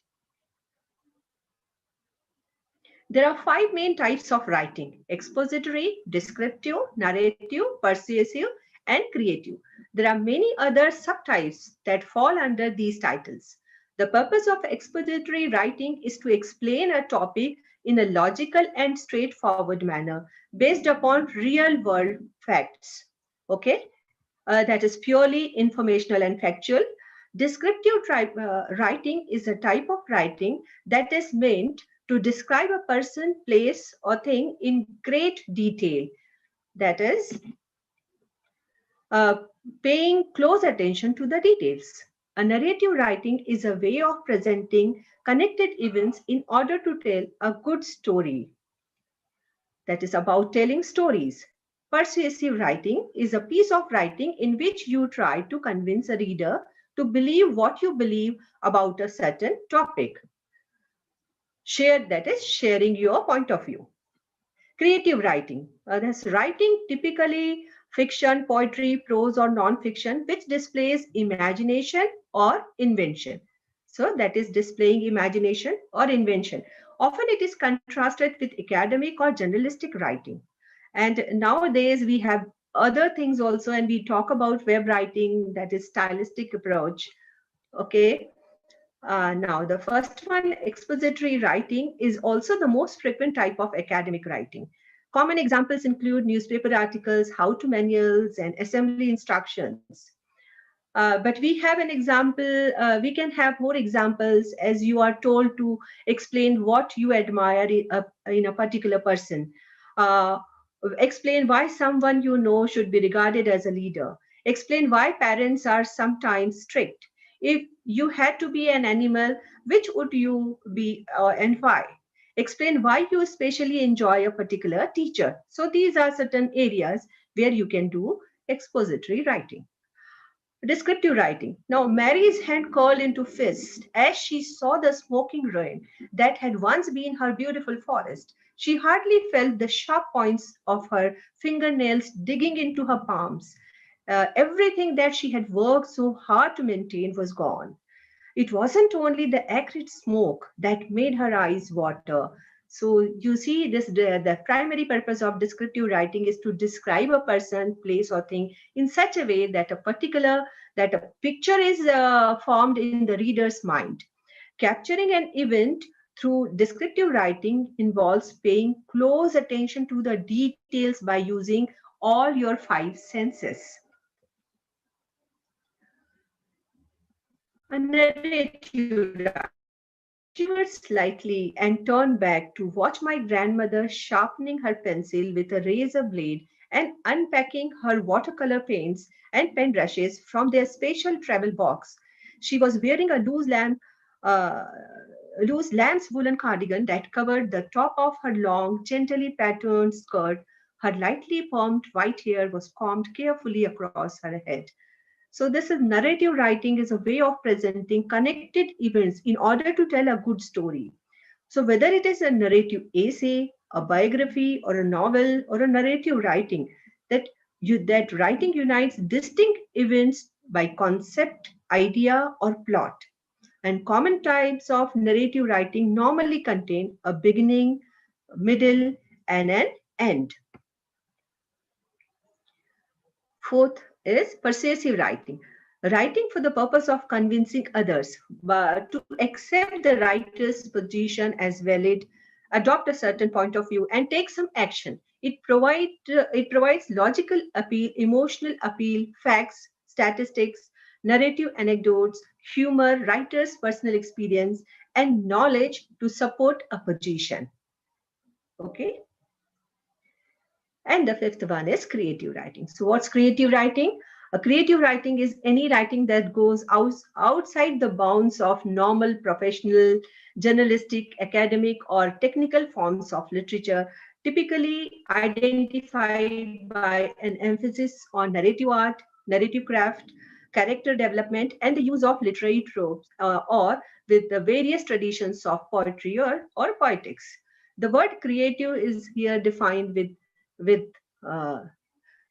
S2: There are five main types of writing: expository, descriptive, narrative, persuasive, and creative. There are many other subtypes that fall under these titles. The purpose of expository writing is to explain a topic in a logical and straightforward manner based upon real world facts. Okay, that is purely informational and factual. Descriptive writing is a type of writing that is meant to describe a person, place, or thing in great detail. That is, uh, paying close attention to the details. A narrative writing is a way of presenting connected events in order to tell a good story. That is about telling stories. Persuasive writing is a piece of writing in which you try to convince a reader to believe what you believe about a certain topic. That is sharing your point of view. Creative writing. That's writing typically fiction, poetry, prose, or non-fiction, which displays imagination or invention. So that is displaying imagination or invention. Often it is contrasted with academic or journalistic writing. And nowadays we have other things also, and we talk about web writing, that is stylistic approach. Okay. Now, the first one, expository writing, is also the most frequent type of academic writing. Common examples include newspaper articles, how-to manuals, and assembly instructions. But we have an example, we can have more examples as you are told to explain what you admire in a particular person. Uh, Explain why someone you know should be regarded as a leader. Explain why parents are sometimes strict. If you had to be an animal, which would you be and why? Explain why you especially enjoy a particular teacher. So these are certain areas where you can do expository writing. Descriptive writing. Now, Mary's hand curled into fist as she saw the smoking ruin that had once been her beautiful forest. She hardly felt the sharp points of her fingernails digging into her palms. Everything that she had worked so hard to maintain was gone. It wasn't only the acrid smoke that made her eyes water. So you see, the primary purpose of descriptive writing is to describe a person, place, or thing in such a way that a picture is formed in the reader's mind. Capturing an event through descriptive writing involves paying close attention to the details by using all your five senses. A narrative writing. I shivered slightly and turned back to watch my grandmother sharpening her pencil with a razor blade and unpacking her watercolor paints and pen brushes from their special travel box. She was wearing a uh, loose lamb's woolen cardigan that covered the top of her long, gently patterned skirt. Her lightly permed white hair was combed carefully across her head. So this is narrative writing is a way of presenting connected events in order to tell a good story. So whether it is a narrative essay, a biography, or a novel, or a narrative writing, that writing unites distinct events by concept, idea, or plot. And common types of narrative writing normally contain a beginning, middle, and an end. Fourth is persuasive writing. Writing for the purpose of convincing others, but to accept the writer's position as valid, adopt a certain point of view, and take some action. It provides logical appeal, emotional appeal, facts, statistics, narrative anecdotes, humor, writer's personal experience, and knowledge to support a position. Okay. And the fifth one is creative writing. So what's creative writing? A creative writing is any writing that goes outside the bounds of normal professional, journalistic, academic, or technical forms of literature, typically identified by an emphasis on narrative art, narrative craft, character development, and the use of literary tropes, or with the various traditions of poetry or poetics. The word creative is here defined with uh,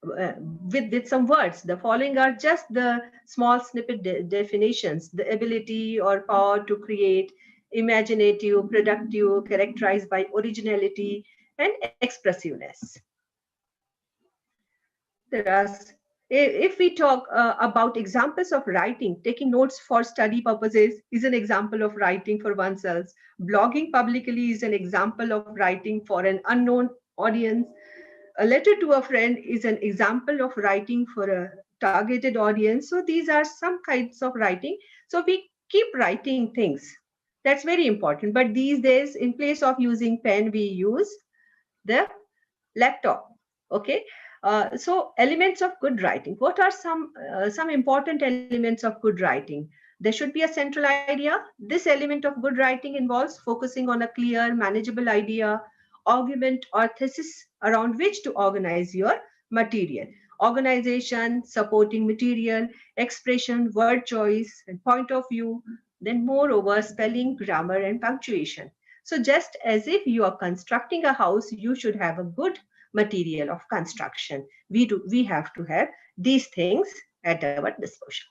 S2: with some words. The following are just the small snippet definitions: the ability or power to create, imaginative, productive, characterized by originality and expressiveness. There are If we talk about examples of writing, taking notes for study purposes is an example of writing for oneself. Blogging publicly is an example of writing for an unknown audience. A letter to a friend is an example of writing for a targeted audience. So these are some kinds of writing. So we keep writing things. That's very important. But these days, in place of using pen, we use the laptop. Okay. So elements of good writing. What are some important elements of good writing? There should be a central idea. This element of good writing involves focusing on a clear, manageable idea, argument, or thesis around which to organize your material. Organization, supporting material, expression, word choice, and point of view. Then, moreover, spelling, grammar, and punctuation. So, just as if you are constructing a house, you should have a good material of construction. We have to have these things at our disposal.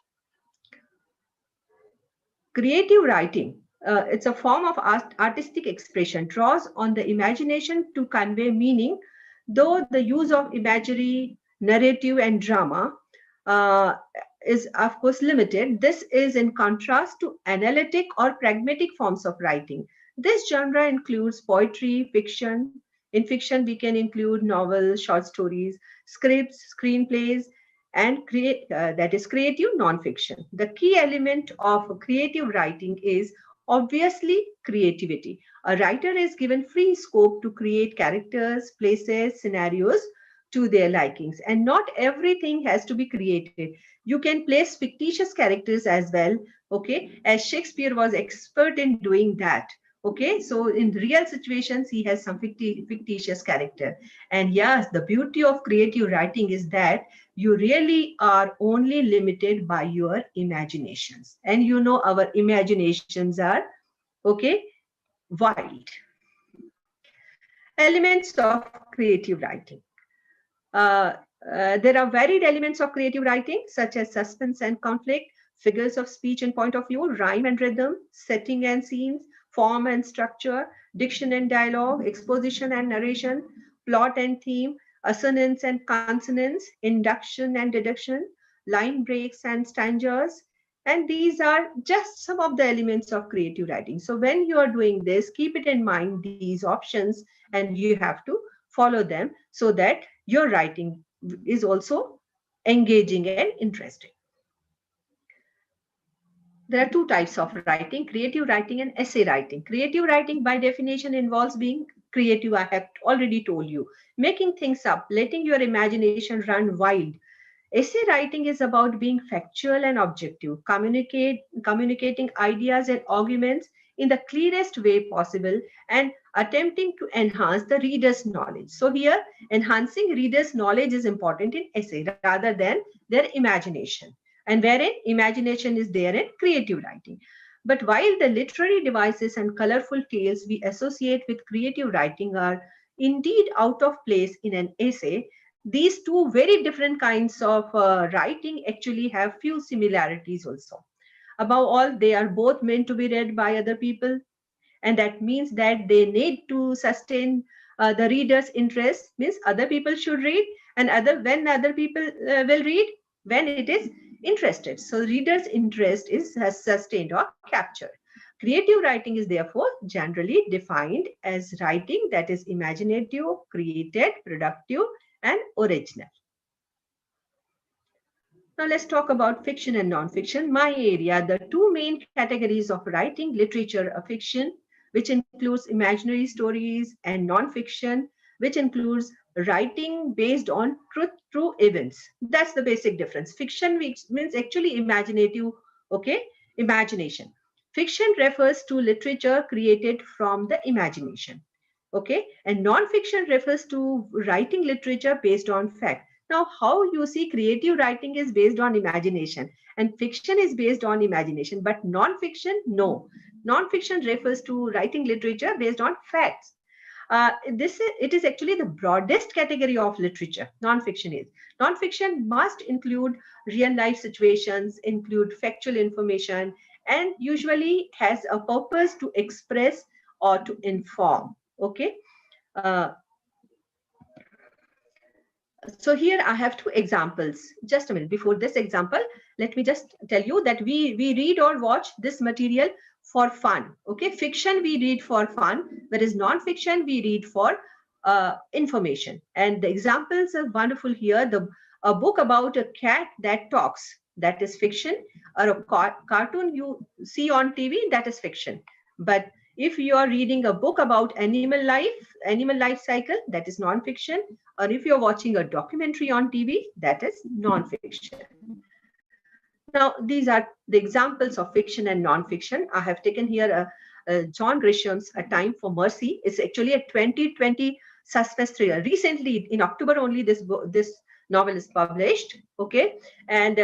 S2: Creative writing, it's a form of artistic expression, draws on the imagination to convey meaning, though the use of imagery, narrative, and drama uh, is, of course, limited. This is in contrast to analytic or pragmatic forms of writing. This genre includes poetry, fiction. In fiction, we can include novels, short stories, scripts, screenplays, and that is creative nonfiction. The key element of creative writing is obviously creativity. A writer is given free scope to create characters, places, scenarios to their likings, and not everything has to be created. You can place fictitious characters as well, okay, as Shakespeare was expert in doing that. Okay, so in real situations, he has some fictitious character. And yes, the beauty of creative writing is that you really are only limited by your imaginations. And you know, our imaginations are, okay, wild. Elements of creative writing. Uh, there are varied elements of creative writing, such as suspense and conflict, figures of speech and point of view, rhyme and rhythm, setting and scenes, form and structure, diction and dialogue, exposition and narration, plot and theme, assonance and consonance, induction and deduction, line breaks and stanzas. And these are just some of the elements of creative writing. So when you are doing this, keep it in mind, these options, and you have to follow them so that your writing is also engaging and interesting. There are two types of writing, creative writing and essay writing. Creative writing by definition involves being creative. I have already told you, making things up, letting your imagination run wild. Essay writing is about being factual and objective, communicating ideas and arguments in the clearest way possible, and attempting to enhance the reader's knowledge. So here, enhancing reader's knowledge is important in essay rather than their imagination, and wherein imagination is there in creative writing. But while the literary devices and colorful tales we associate with creative writing are indeed out of place in an essay, these two very different kinds of writing actually have few similarities also. Above all, they are both meant to be read by other people, and that means that they need to sustain the reader's interest. Means other people should read, and other people will read when it is interested. So reader's interest is sustained or captured. Creative writing is therefore generally defined as writing that is imaginative, created, productive, and original. Now let's talk about fiction and non-fiction. My area, the two main categories of writing, literature, fiction, which includes imaginary stories, and non-fiction, which includes writing based on true events. That's the basic difference. Fiction means actually imaginative, okay, imagination. Fiction refers to literature created from the imagination, okay, and non-fiction refers to writing literature based on fact. Now, how you see creative writing is based on imagination and fiction is based on imagination, but non-fiction, no. Non-fiction refers to writing literature based on facts. It is actually the broadest category of literature. Non-fiction is. Non-fiction must include real life situations, include factual information, and usually has a purpose to express or to inform. Okay. Uh, So here I have two examples. Just a minute. Before this example, let me just tell you that we read or watch this material for fun. Okay, fiction we read for fun, whereas non-fiction we read for information. And the examples are wonderful here. A book about a cat that talks, that is fiction, or a cartoon you see on TV, that is fiction. But if you are reading a book about animal life cycle, that is non-fiction. Or if you're watching a documentary on TV, that is non-fiction. Now, these are the examples of fiction and non-fiction. I have taken here John Grisham's A Time for Mercy. It's actually a 2020 suspense thriller. Recently, in October only, this novel is published. Okay, and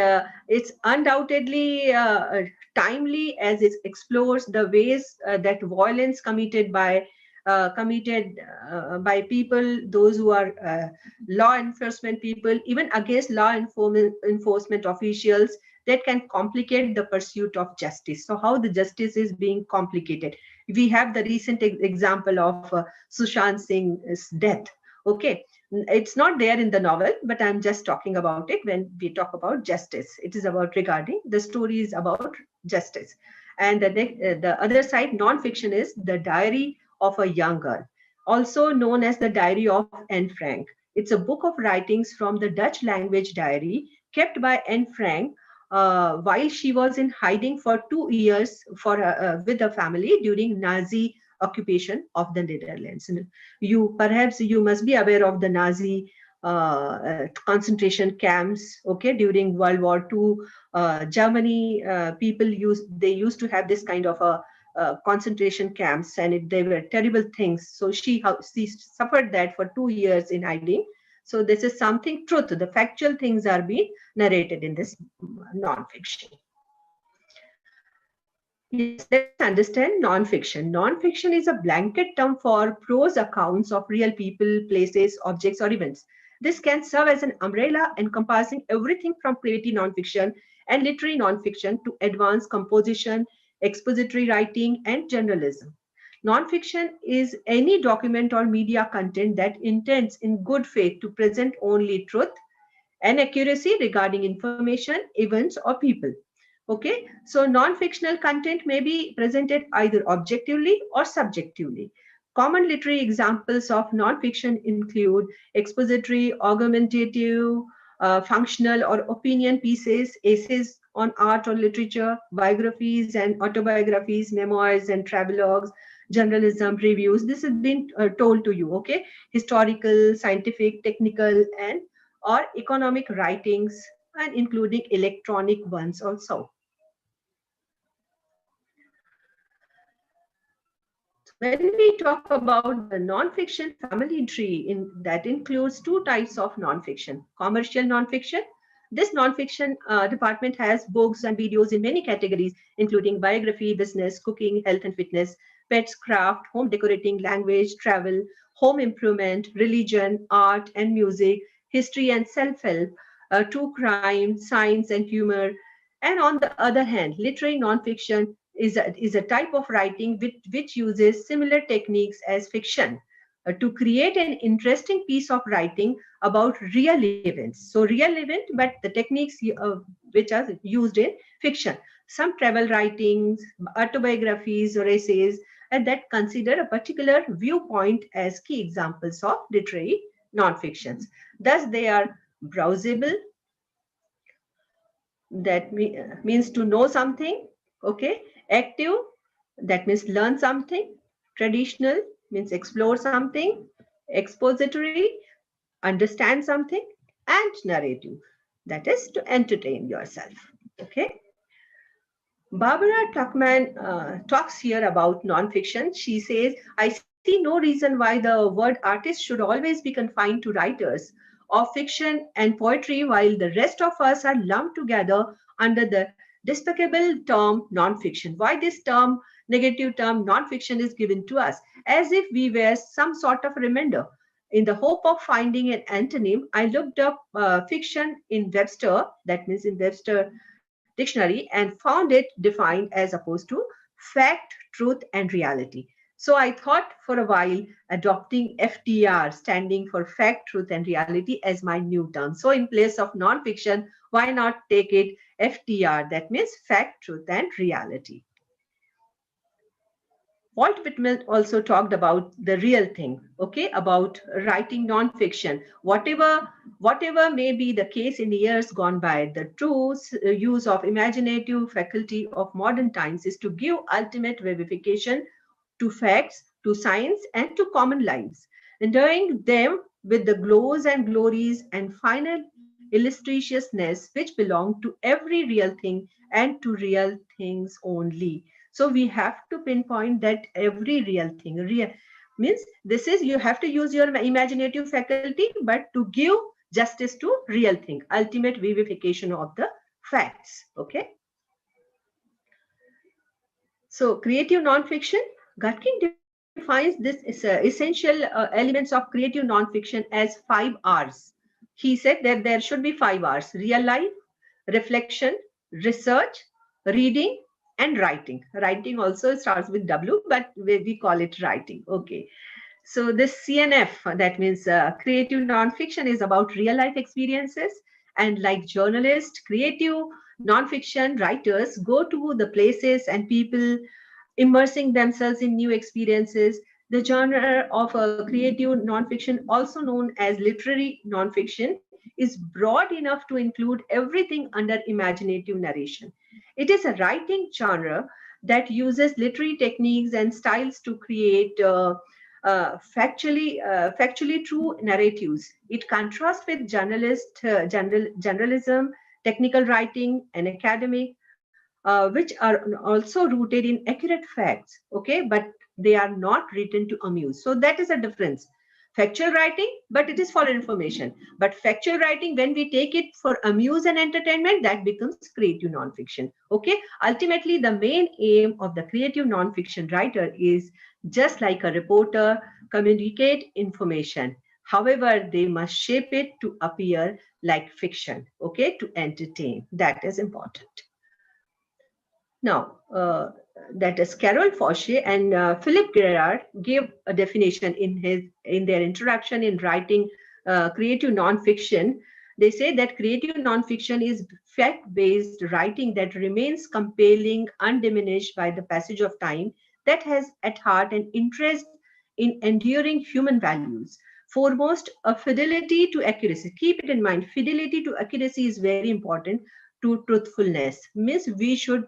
S2: it's undoubtedly timely, as it explores the ways that violence committed by people, those who are law enforcement people, even against law enforcement officials, that can complicate the pursuit of justice. So how the justice is being complicated. We have the recent example of Sushant Singh's death. Okay, it's not there in the novel, but I'm just talking about it when we talk about justice. It is about regarding the story is about justice. And the other side, non-fiction, is The Diary of a Young Girl, also known as The Diary of Anne Frank. It's a book of writings from the Dutch language diary kept by Anne Frank while she was in hiding for 2 years with the family during Nazi occupation of the Netherlands. You must be aware of the Nazi concentration camps. Okay, during World War II, Germany they used to have this kind of a concentration camps, and they were terrible things. So she suffered that for 2 years in hiding. So this is something truth. The factual things are being narrated in this non-fiction. Yes, let's understand non-fiction. Non-fiction is a blanket term for prose accounts of real people, places, objects, or events. This can serve as an umbrella encompassing everything from creative non-fiction and literary non-fiction to advanced composition, expository writing, and journalism. Non-fiction is any document or media content that intends in good faith to present only truth and accuracy regarding information, events, or people. Okay, so non-fictional content may be presented either objectively or subjectively. Common literary examples of non-fiction include expository, argumentative, functional, or opinion pieces, essays on art or literature, biographies and autobiographies, memoirs and travelogues, journalism, reviews. This has been told to you, okay? Historical, scientific, technical, and or economic writings, and including electronic ones also. When we talk about the non-fiction family tree, that includes two types of non-fiction. Commercial non-fiction. This non-fiction department has books and videos in many categories, including biography, business, cooking, health and fitness, pets, craft, home decorating, language, travel, home improvement, religion, art and music, history and self-help, true crime, science and humor. And on the other hand, literary non-fiction is a type of writing which uses similar techniques as fiction to create an interesting piece of writing about real events. So real event, but the techniques which are used in fiction. Some travel writings, autobiographies or essays, and that consider a particular viewpoint as key examples of literary non-fictions. Thus, they are browsable, that means to know something. Okay, active, that means learn something. Traditional means explore something. Expository, understand something. And narrative, that is to entertain yourself. Okay, Barbara Tuchman talks here about nonfiction. She says, I see no reason why the word artist should always be confined to writers of fiction and poetry, while the rest of us are lumped together under the despicable term nonfiction. Why this term, negative term, nonfiction, is given to us? As if we were some sort of remainder. In the hope of finding an antonym, I looked up fiction in Webster, that means in Webster dictionary, and found it defined as opposed to fact, truth, and reality. So I thought for a while adopting FTR, standing for fact, truth, and reality, as my new term. So in place of non-fiction, why not take it FTR? That means fact, truth, and reality. Walt Whitman also talked about the real thing, okay, about writing non-fiction. Whatever may be the case in years gone by, the true use of imaginative faculty of modern times is to give ultimate vivification to facts, to science, and to common lives, enduring them with the glows and glories and final illustriousness which belong to every real thing and to real things only. So we have to pinpoint that every real thing, real means this is you have to use your imaginative faculty, but to give justice to real thing, ultimate vivification of the facts. Okay. So creative nonfiction, Gutkin defines this essential elements of creative nonfiction as 5 R's. He said that there should be 5 R's: real life, reflection, research, reading, and writing. Writing also starts with W, but we call it writing. Okay. So this CNF, that means creative nonfiction, is about real life experiences. And like journalists, creative nonfiction writers go to the places and people, immersing themselves in new experiences. The genre of creative nonfiction, also known as literary nonfiction, is broad enough to include everything under imaginative narration. It is a writing genre that uses literary techniques and styles to create factually true narratives. It contrasts with journalism, technical writing, and academic, which are also rooted in accurate facts, okay, but they are not written to amuse. So that is a difference. Factual writing, but it is for information. But factual writing, when we take it for amuse and entertainment, that becomes creative nonfiction. Okay. Ultimately, the main aim of the creative nonfiction writer is just like a reporter, communicate information. However, they must shape it to appear like fiction, okay, to entertain. That is important. Now, that is Carol Fauché and Philip Gerard gave a definition in their introduction in writing creative nonfiction. They say that creative nonfiction is fact-based writing that remains compelling, undiminished by the passage of time, that has at heart an interest in enduring human values. Foremost, a fidelity to accuracy. Keep it in mind, fidelity to accuracy is very important, to truthfulness. Means we should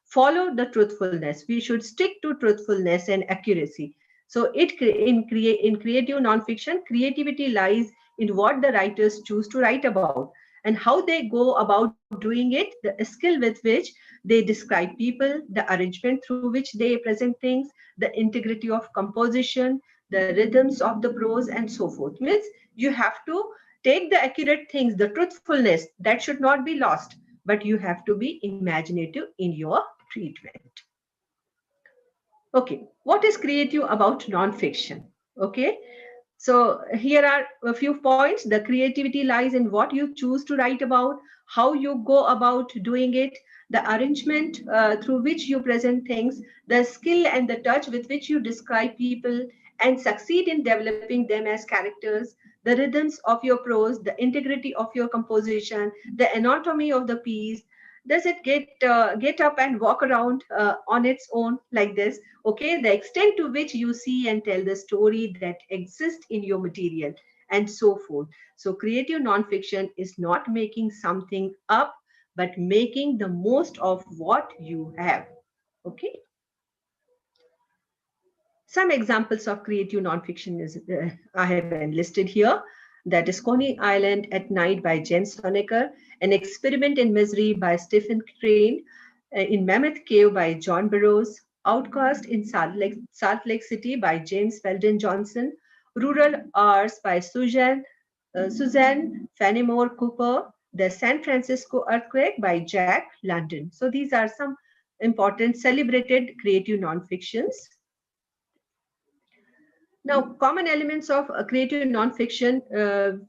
S2: follow the truthfulness. We should stick to truthfulness and accuracy. So in creative nonfiction, creativity lies in what the writers choose to write about and how they go about doing it, the skill with which they describe people, the arrangement through which they present things, the integrity of composition, the rhythms of the prose, and so forth. Means you have to take the accurate things, the truthfulness, that should not be lost, but you have to be imaginative in your treatment. Okay, what is creative about nonfiction? Okay, so here are a few points. The creativity lies in what you choose to write about, how you go about doing it, the arrangement through which you present things, the skill and the touch with which you describe people and succeed in developing them as characters, the rhythms of your prose, the integrity of your composition, the anatomy of the piece. Does it get up and walk around on its own like this? Okay, the extent to which you see and tell the story that exists in your material, and so forth. So creative nonfiction is not making something up, but making the most of what you have. Okay. Some examples of creative nonfiction is I have enlisted here. That is Coney Island at Night by James Honecker, An Experiment in Misery by Stephen Crane, In Mammoth Cave by John Burroughs, Outcast in Salt Lake City by James Weldon Johnson, Rural Hours by Suzanne Fenimore Cooper, The San Francisco Earthquake by Jack London. So these are some important celebrated creative nonfictions. Now, common elements of creative nonfiction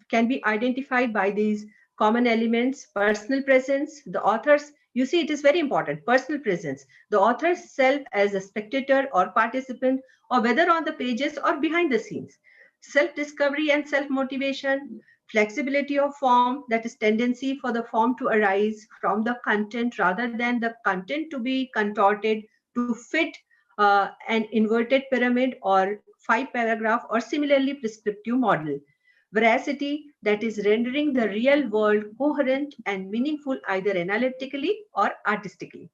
S2: can be identified by these common elements: personal presence. The author's You see, it is very important. Personal presence, the author's self as a spectator or participant, or whether on the pages or behind the scenes. Self-discovery and self-motivation, flexibility of form, that is tendency for the form to arise from the content rather than the content to be contorted to fit an inverted pyramid or 5 paragraph or similarly prescriptive model. Veracity, that is rendering the real world coherent and meaningful either analytically or artistically.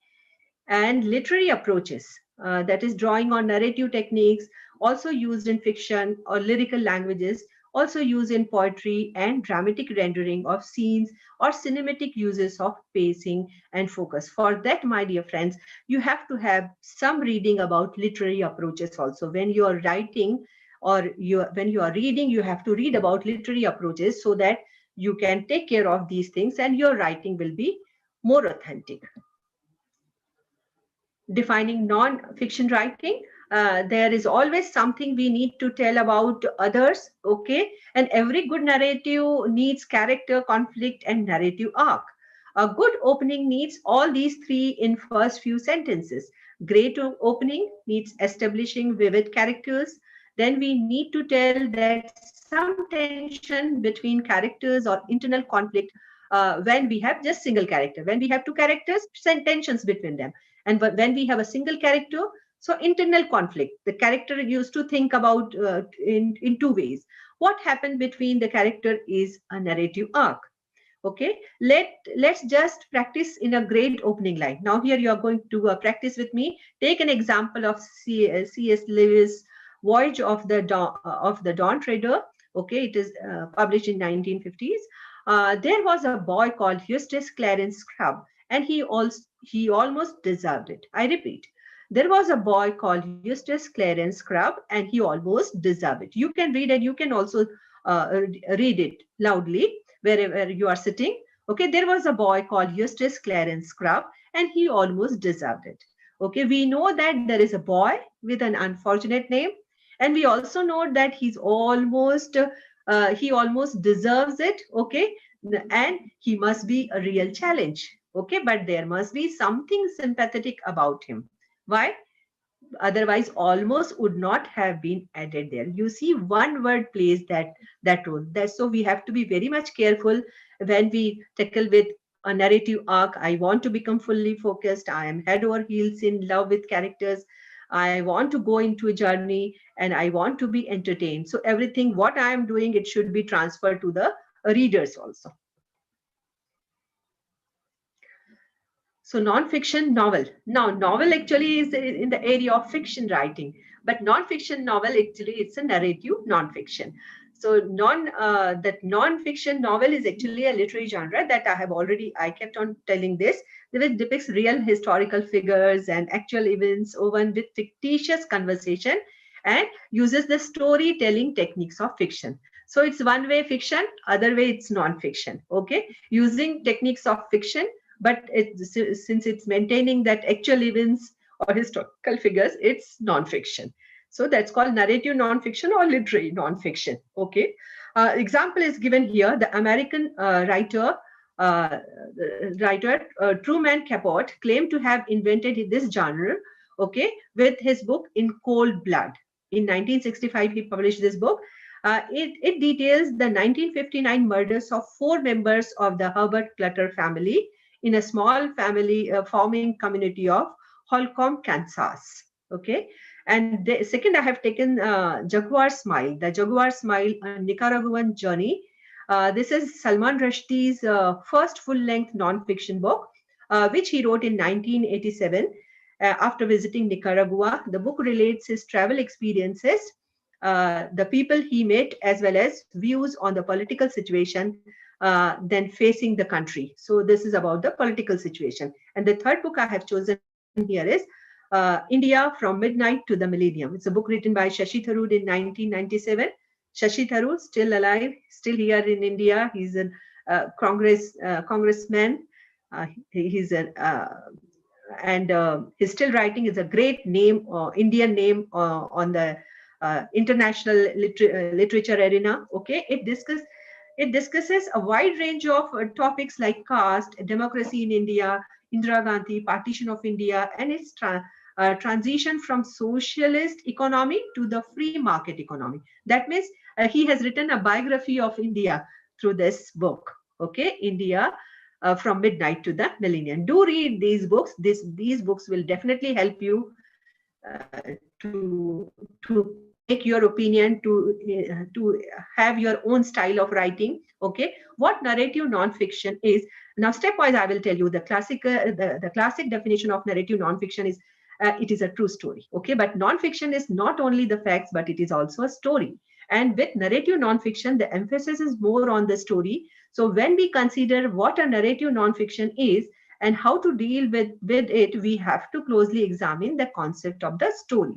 S2: And literary approaches, that is drawing on narrative techniques, also used in fiction or lyrical languages, also used in poetry and dramatic rendering of scenes or cinematic uses of pacing and focus. For that, my dear friends, you have to have some reading about literary approaches also. When you are writing or when you are reading, you have to read about literary approaches so that you can take care of these things and your writing will be more authentic. Defining non-fiction writing, there is always something we need to tell about others, okay? And every good narrative needs character, conflict, and narrative arc. A good opening needs all these three in first few sentences. Great opening needs establishing vivid characters. Then we need to tell that some tension between characters or internal conflict when we have just single character. When we have two characters, tensions between them. And when we have a single character, so internal conflict, the character used to think about in two ways. What happened between the character is a narrative arc. Okay, let's just practice in a great opening line. Now here you are going to practice with me. Take an example of C.S. Lewis' Voyage of the Dawn Treader. Okay, it is published in 1950s. There was a boy called Eustace Clarence Scrub, and he almost deserved it. I repeat, there was a boy called Eustace Clarence Scrub, and he almost deserved it. You can read and you can also read it loudly wherever you are sitting. Okay, there was a boy called Eustace Clarence Scrub, and he almost deserved it. Okay, we know that there is a boy with an unfortunate name, and we also know that he almost deserves it. Okay, and he must be a real challenge. Okay, but there must be something sympathetic about him. Why? Otherwise almost would not have been added there. You see, one word plays that role. So we have to be very much careful when we tackle with a narrative arc. I want to become fully focused. I am head over heels in love with characters. I want to go into a journey and I want to be entertained. So everything what I am doing, it should be transferred to the readers also. So non-fiction novel. Now, novel actually is in the area of fiction writing, but non-fiction novel actually it's a narrative non-fiction. So that non-fiction novel is actually a literary genre that I kept on telling this. It depicts real historical figures and actual events woven with fictitious conversation and uses the storytelling techniques of fiction. So it's one way fiction, other way it's non-fiction. Okay, using techniques of fiction, but since it's maintaining that actual events or historical figures, it's non-fiction. So that's called narrative non-fiction or literary non-fiction. Okay. Example is given here. The American writer Truman Capote claimed to have invented this genre. Okay, with his book In Cold Blood. In 1965, he published this book. It details the 1959 murders of 4 members of the Herbert Clutter family in a small family farming community of Holcomb, Kansas. Okay. And second, I have taken Jaguar Smile, the Jaguar Smile, a Nicaraguan journey. This is Salman Rushdie's first full-length non-fiction book, which he wrote in 1987 after visiting Nicaragua. The book relates his travel experiences, the people he met, as well as views on the political situation then facing the country. So this is about the political situation. And the third book I have chosen here is India from Midnight to the Millennium. It's a book written by Shashi Tharoor in 1997. Shashi Tharoor, still alive, still here in India. He's a congressman. He's he's still writing. Is a great name, Indian name on the international literature arena. Okay, it discusses a wide range of topics like caste, democracy in India, Indira Gandhi, partition of India, and its transition from socialist economy to the free market economy. That means he has written a biography of India through this book. Okay, India from midnight to the millennium. Do read these books. These books will definitely help you to make your opinion, to have your own style of writing. Okay, what narrative non-fiction is. Now, stepwise, I will tell you the classic definition of narrative non-fiction is it is a true story. Okay, but non-fiction is not only the facts, but it is also a story. And with narrative non-fiction, the emphasis is more on the story. So when we consider what a narrative non-fiction is and how to deal with it, we have to closely examine the concept of the story.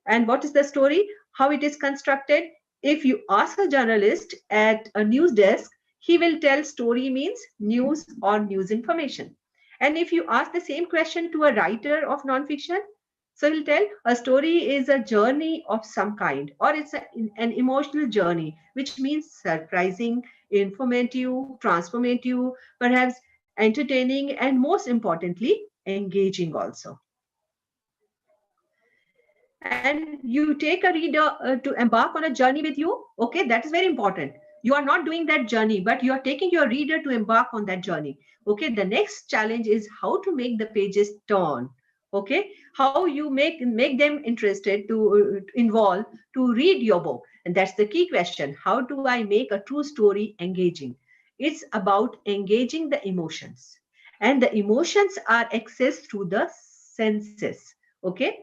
S2: And what is the story? How it is constructed? If you ask a journalist at a news desk, he will tell story means news or news information. And if you ask the same question to a writer of nonfiction, so he'll tell a story is a journey of some kind, or it's an emotional journey, which means surprising, informative, transformative, perhaps entertaining, and most importantly, engaging also. And you take a reader to embark on a journey with you. Okay, that is very important. You are not doing that journey, but you are taking your reader to embark on that journey. Okay, the next challenge is how to make the pages turn. Okay, how you make them interested to involve to read your book. And that's the key question. How do I make a true story engaging? It's about engaging the emotions, and the emotions are accessed through the senses. Okay,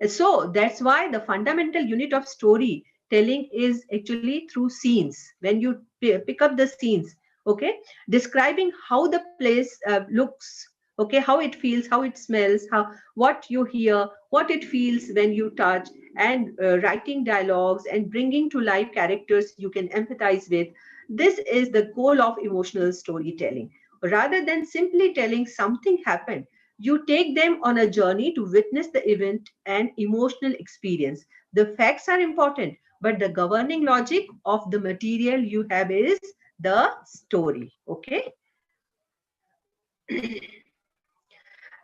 S2: so that's why the fundamental unit of storytelling is actually through scenes. When you pick up the scenes, okay, describing how the place looks, okay, how it feels, how it smells, how what you hear, what it feels when you touch, and writing dialogues and bringing to life characters you can empathize with. This is the goal of emotional storytelling. Rather than simply telling something happened, you take them on a journey to witness the event and emotional experience. The facts are important, but the governing logic of the material you have is the story. Okay.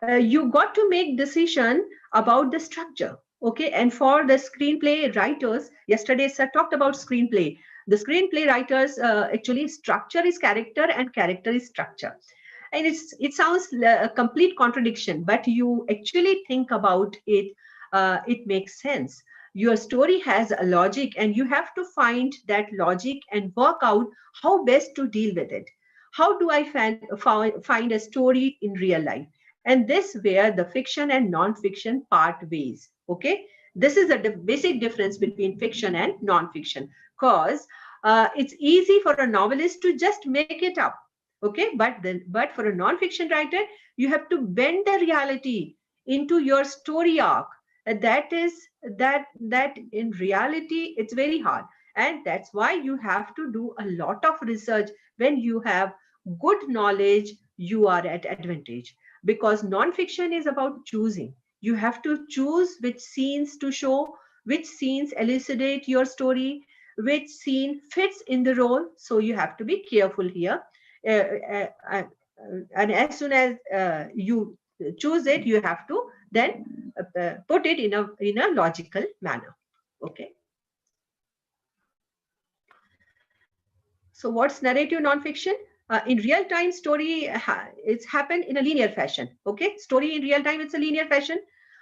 S2: You got to make decision about the structure. Okay, and for the screenplay writers, yesterday sir talked about screenplay. The screenplay writers actually structure is character and character is structure. And it sounds a complete contradiction, but you actually think about it, it makes sense. Your story has a logic, and you have to find that logic and work out how best to deal with it. How do I find a story in real life? And this where the fiction and non-fiction part ways. Okay, this is a basic difference between fiction and non-fiction, because it's easy for a novelist to just make it up. Okay, but for a non-fiction writer, you have to bend the reality into your story arc. That is that in reality it's very hard, and that's why you have to do a lot of research. When you have good knowledge, you are at advantage, because non-fiction is about choosing. You have to choose which scenes to show, which scenes elucidate your story, which scene fits in the role. So you have to be careful here. uh, uh, and as soon as you choose it, you have to then put it in a logical manner. Okay, so what's narrative nonfiction? In real time story, it's happened in a linear fashion. Okay, story in real time, it's a linear fashion,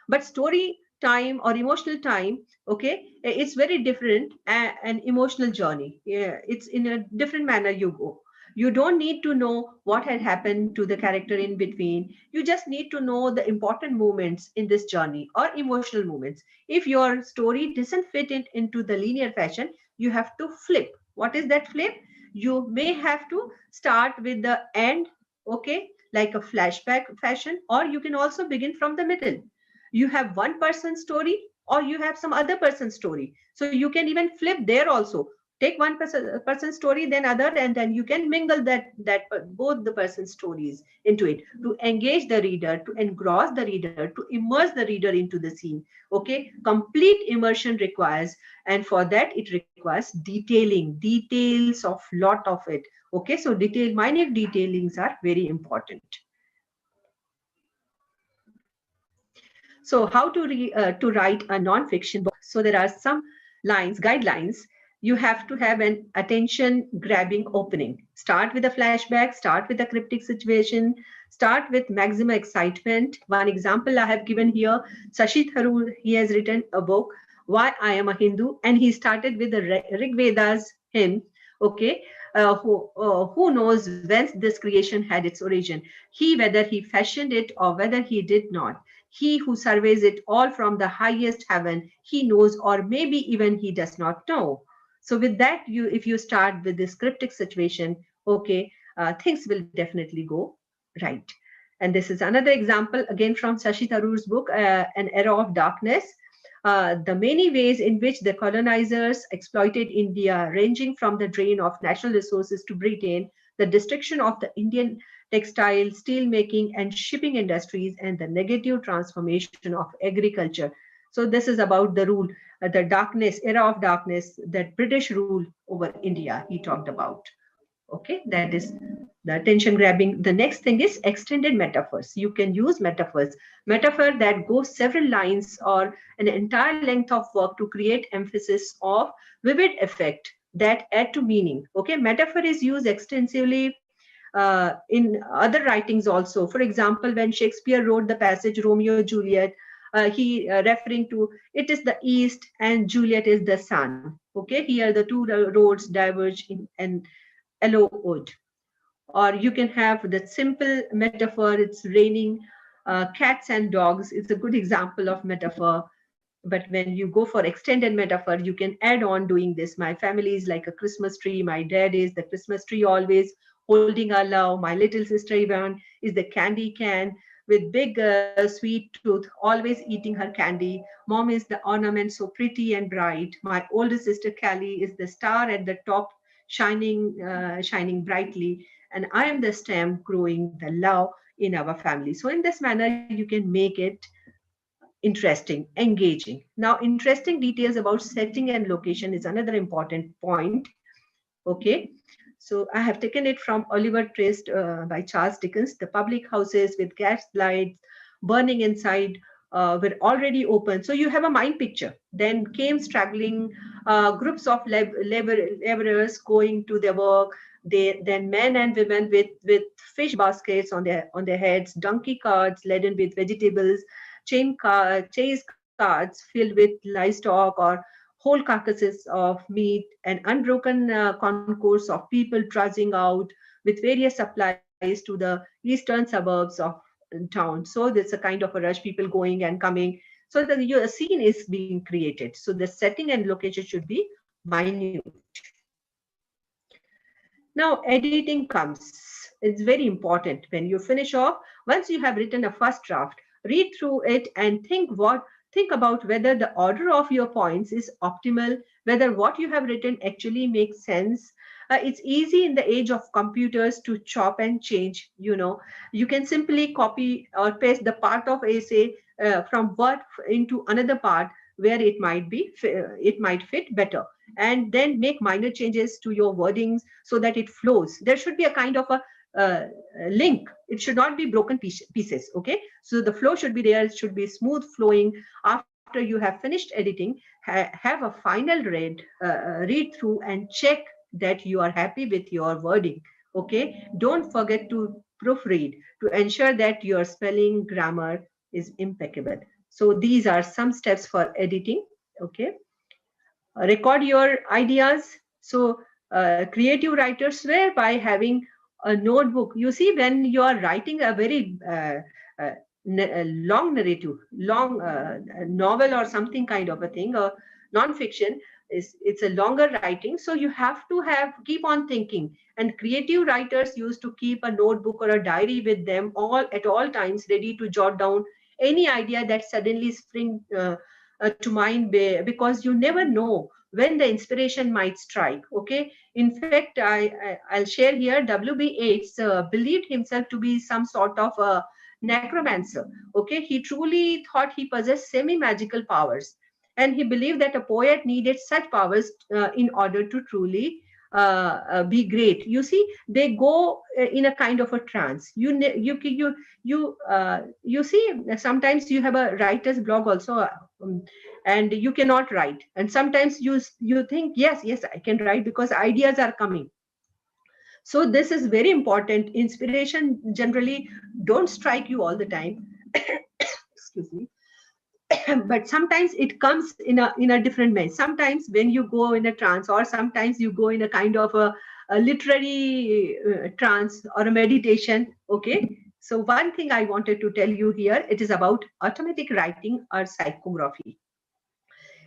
S2: but story time or emotional time, okay, it's very different. An emotional journey, yeah, it's in a different manner. You go, you don't need to know what had happened to the character in between. You just need to know the important moments in this journey or emotional moments. If your story doesn't fit into the linear fashion, you have to flip. What is that flip? You may have to start with the end, okay, like a flashback fashion, or you can also begin from the middle. You have one person's story, or you have some other person's story, so you can even flip there also. Take one person's story, then other, and then you can mingle that both the person's stories into it, to engage the reader, to engross the reader, to immerse the reader into the scene. Okay, complete immersion requires, and for that it requires details of lot of it. Okay, so minute detailings are very important. So how to write a non-fiction book? So there are some guidelines. You have to have an attention-grabbing opening. Start with a flashback, start with a cryptic situation, start with maximum excitement. One example I have given here, Sashi Tharoor, he has written a book, Why I Am a Hindu, and he started with the Rig Veda's hymn, okay, who knows when this creation had its origin. He, whether he fashioned it or whether he did not, he who surveys it all from the highest heaven, he knows, or maybe even he does not know. So with that, if you start with this cryptic situation, okay, things will definitely go right. And this is another example again from Sashi Tharoor's book, An Era of Darkness. The many ways in which the colonizers exploited India, ranging from the drain of national resources to Britain, the destruction of the Indian textile, steel making, and shipping industries, and the negative transformation of agriculture. So this is about the rule, the darkness, era of darkness, that British rule over India he talked about. Okay, that is the attention grabbing. The next thing is extended metaphors. You can use metaphor that goes several lines or an entire length of work to create emphasis of vivid effect that add to meaning. Okay, metaphor is used extensively in other writings also. For example, when Shakespeare wrote the passage Romeo Juliet, he referring to it is the east and Juliet is the sun. Okay, here the two roads diverge in an yellow wood. Or you can have that simple metaphor, it's raining cats and dogs. It's a good example of metaphor. But when you go for extended metaphor, you can add on doing this. My family is like a Christmas tree. My dad is the Christmas tree always holding our love. My little sister Yvonne is the candy can with big sweet tooth, always eating her candy. Mom is the ornament, so pretty and bright. My older sister Callie is the star at the top, shining brightly. And I am the stem growing the love in our family. So in this manner, you can make it interesting, engaging. Now, interesting details about setting and location is another important point. Okay, so I have taken it from Oliver Twist by Charles Dickens. The public houses with gas lights burning inside were already open. So you have a mind picture. Then came straggling groups of laborers going to their work. Then men and women with fish baskets on their heads, donkey carts laden with vegetables, chase carts filled with livestock or whole carcasses of meat, an unbroken concourse of people trudging out with various supplies to the eastern suburbs of town. So there's a kind of a rush, people going and coming. So the scene is being created. So the setting and location should be minute. Now editing comes. It's very important. When you finish off, once you have written a first draft, read through it and think about whether the order of your points is optimal, whether what you have written actually makes sense. It's easy in the age of computers to chop and change. You can simply copy or paste the part of essay from word into another part where it might fit better, and then make minor changes to your wordings so that it flows. There should be a kind of a link. It should not be broken pieces. Okay, so the flow should be there. It should be smooth flowing. After you have finished editing, have a final read through and check that you are happy with your wording. Okay, don't forget to proofread to ensure that your spelling, grammar is impeccable. So these are some steps for editing. Okay, record your ideas. So creative writers swear by having a notebook. You see, when you are writing a very uh, long narrative, long novel or something kind of a thing, or non-fiction, it's a longer writing. So you have to keep on thinking. And creative writers used to keep a notebook or a diary with them at all times, ready to jot down any idea that suddenly spring to mind, because you never know when the inspiration might strike. Okay, in fact, I'll share here, W.B. Yeats believed himself to be some sort of a necromancer. Okay, he truly thought he possessed semi magical powers, and he believed that a poet needed such powers in order to truly be great. You see, they go in a kind of a trance. You see, sometimes you have a writer's blog also, and you cannot write. And sometimes you think, yes, I can write because ideas are coming. So this is very important. Inspiration generally don't strike you all the time. Excuse me. But sometimes it comes in a different way. Sometimes when you go in a trance, or sometimes you go in a kind of a literary trance or a meditation. Okay. So one thing I wanted to tell you here, it is about automatic writing or psychography.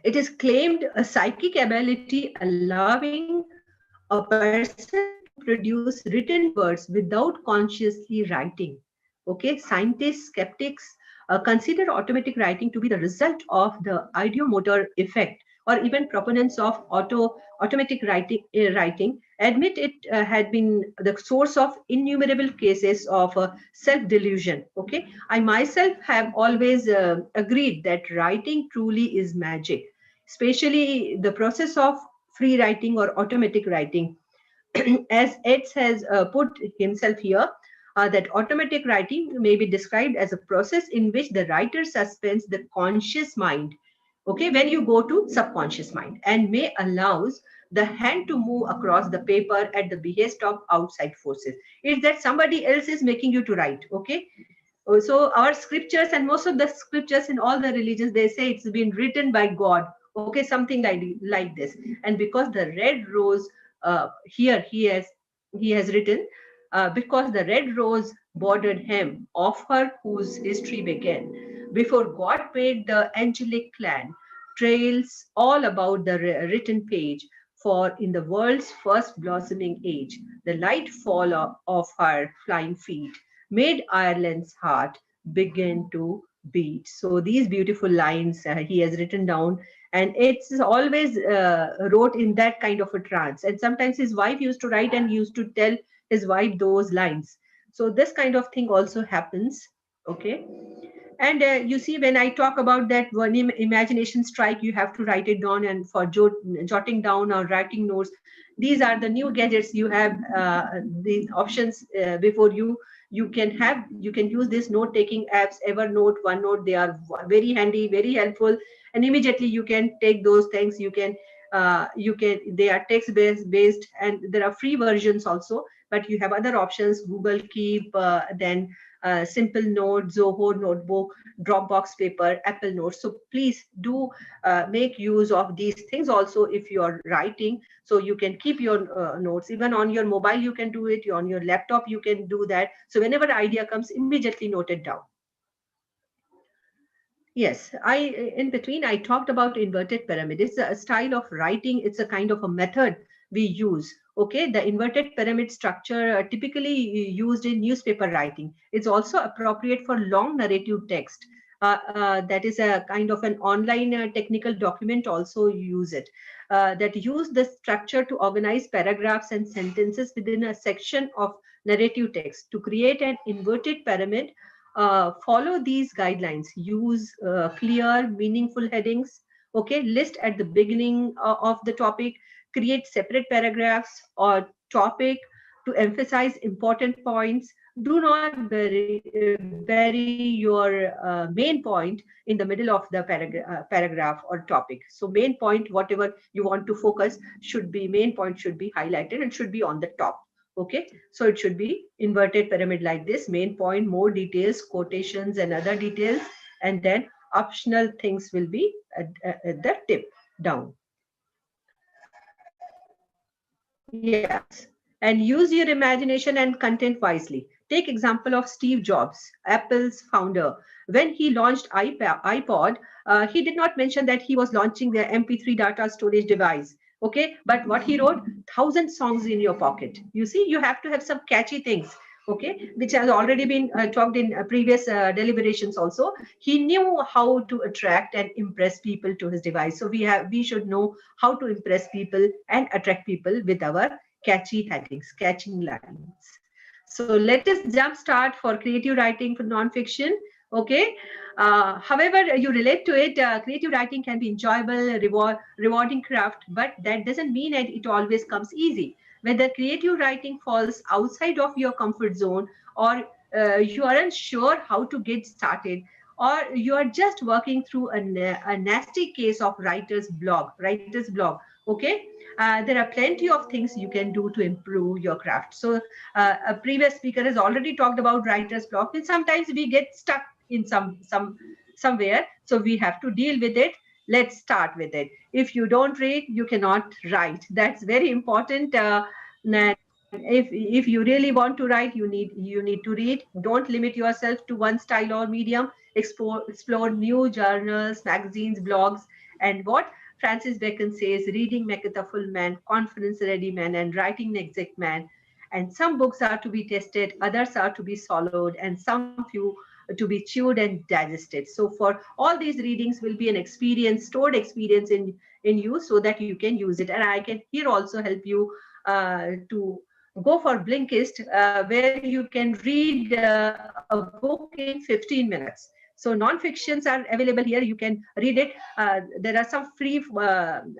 S2: It is claimed a psychic ability allowing a person to produce written words without consciously writing. Okay, scientists, skeptics consider automatic writing to be the result of the ideomotor effect, or even proponents of automatic writing admit it had been the source of innumerable cases of self-delusion. Okay, I myself have always agreed that writing truly is magic, especially the process of free writing or automatic writing. As Eds has put himself here, that automatic writing may be described as a process in which the writer suspends the conscious mind, okay, when you go to subconscious mind, and may allows the hand to move across the paper at the behest of outside forces. It's that somebody else is making you to write, okay? So our scriptures, and most of the scriptures in all the religions, they say it's been written by God, okay, something like this. And because the red rose, here he has written, because the red rose bordered him, of her whose history began before God made the angelic clan, trails all about the written page. For in the world's first blossoming age, the light fall of her flying feet made Ireland's heart begin to beat. So these beautiful lines he has written down, and it's always wrote in that kind of a trance. And sometimes his wife used to write and used to tell his wife those lines. So this kind of thing also happens. Okay. And you see, when I talk about that one imagination strike, you have to write it down. And for jotting down or writing notes, these are the new gadgets you have, the options before you. You can use this note taking apps, Evernote, OneNote. They are very handy, very helpful, and immediately you can take those things. You can they are text based, and there are free versions also, but you have other options: Google Keep, then Simple Note, Zoho Notebook, Dropbox Paper, Apple Notes. So please do make use of these things also if you are writing. So you can keep your notes even on your mobile. You can do it on your laptop. You can do that. So whenever idea comes, immediately note it down. Yes, in between I talked about inverted pyramid. It's a style of writing. It's a kind of a method we use. Okay, the inverted pyramid structure typically used in newspaper writing. It's also appropriate for long narrative text. That is a kind of an online technical document also use it. That use the structure to organize paragraphs and sentences within a section of narrative text. To create an inverted pyramid, follow these guidelines. Use clear, meaningful headings. Okay, list at the beginning of the topic. Create separate paragraphs or topic to emphasize important points. Do not bury your main point in the middle of the paragraph or topic. So main point, whatever you want to focus, main point should be highlighted and should be on the top. Okay, so it should be inverted pyramid like this: main point, more details, quotations and other details, and then optional things will be at the tip down. Yes, and use your imagination and content wisely. Take example of Steve Jobs, Apple's founder. When he launched iPod, he did not mention that he was launching the MP3 data storage device. Okay, but what he wrote, 1,000 songs in your pocket. You see, you have to have some catchy things. Okay, which has already been talked in previous deliberations also. He knew how to attract and impress people to his device. So we should know how to impress people and attract people with our catchy headings, catching lines. So let us jump start for creative writing for nonfiction. Okay, However you relate to it, creative writing can be enjoyable, rewarding craft, but that doesn't mean that it always comes easy. Whether creative writing falls outside of your comfort zone, or you aren't sure how to get started, or you are just working through a nasty case of writer's block, okay, there are plenty of things you can do to improve your craft. So a previous speaker has already talked about writer's block, and sometimes we get stuck in somewhere, so we have to deal with it. Let's start with it. If you don't read, you cannot write. That's very important. And if you really want to write, you need to read. Don't limit yourself to one style or medium. Explore new journals, magazines, blogs, and what Francis Bacon says: reading maketh a full man, confidence ready man, and writing exec man. And some books are to be tested, others are to be swallowed, and some few to be chewed and digested. So for all these readings will be an experience, stored experience in you, so that you can use it. And I can here also help you to go for Blinkist, where you can read a book in 15 minutes. So non-fictions are available here. You can read it. There are some free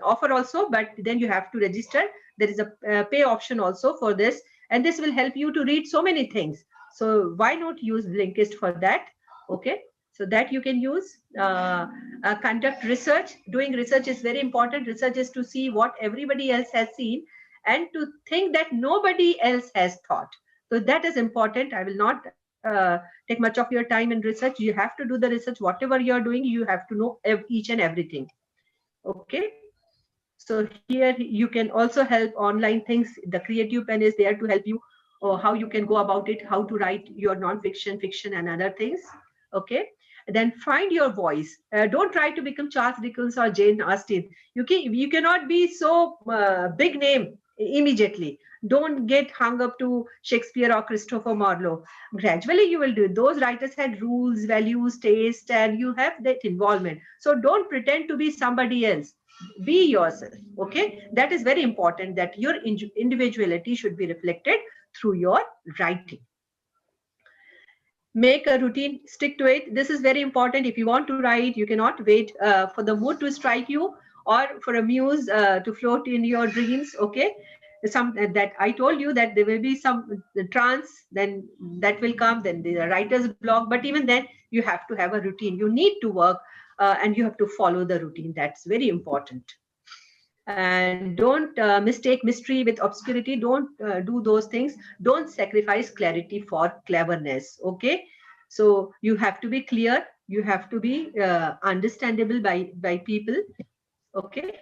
S2: offer also, but then you have to register. There is a pay option also for this, and this will help you to read so many things. So why not use Blinkist for that? Okay, so that you can use. Conduct research. Doing research is very important. Research is to see what everybody else has seen, and to think that nobody else has thought. So that is important. I will not take much of your time in research. You have to do the research. Whatever you are doing, you have to know each and everything. Okay. So here you can also help online things. The creative pen is there to help you, or how you can go about it, how to write your non-fiction, fiction, and other things. Okay. Then find your voice. Don't try to become Charles Dickens or Jane Austen. You cannot be so big name immediately. Don't get hung up to Shakespeare or Christopher Marlowe. Gradually you will do it. Those writers had rules, values, taste, and you have that involvement. So don't pretend to be somebody else. Be yourself. Okay, that is very important, that your individuality should be reflected through your writing. Make a routine, stick to it. This is very important. If you want to write, you cannot wait for the mood to strike you, or for a muse to float in your dreams. Okay, some that I told you that there will be some trance, then that will come, then the writer's block. But even then, you have to have a routine. You need to work, and you have to follow the routine. That's very important. And don't mistake mystery with obscurity. Don't do those things. Don't sacrifice clarity for cleverness. Okay, so you have to be clear, you have to be understandable by people. Okay,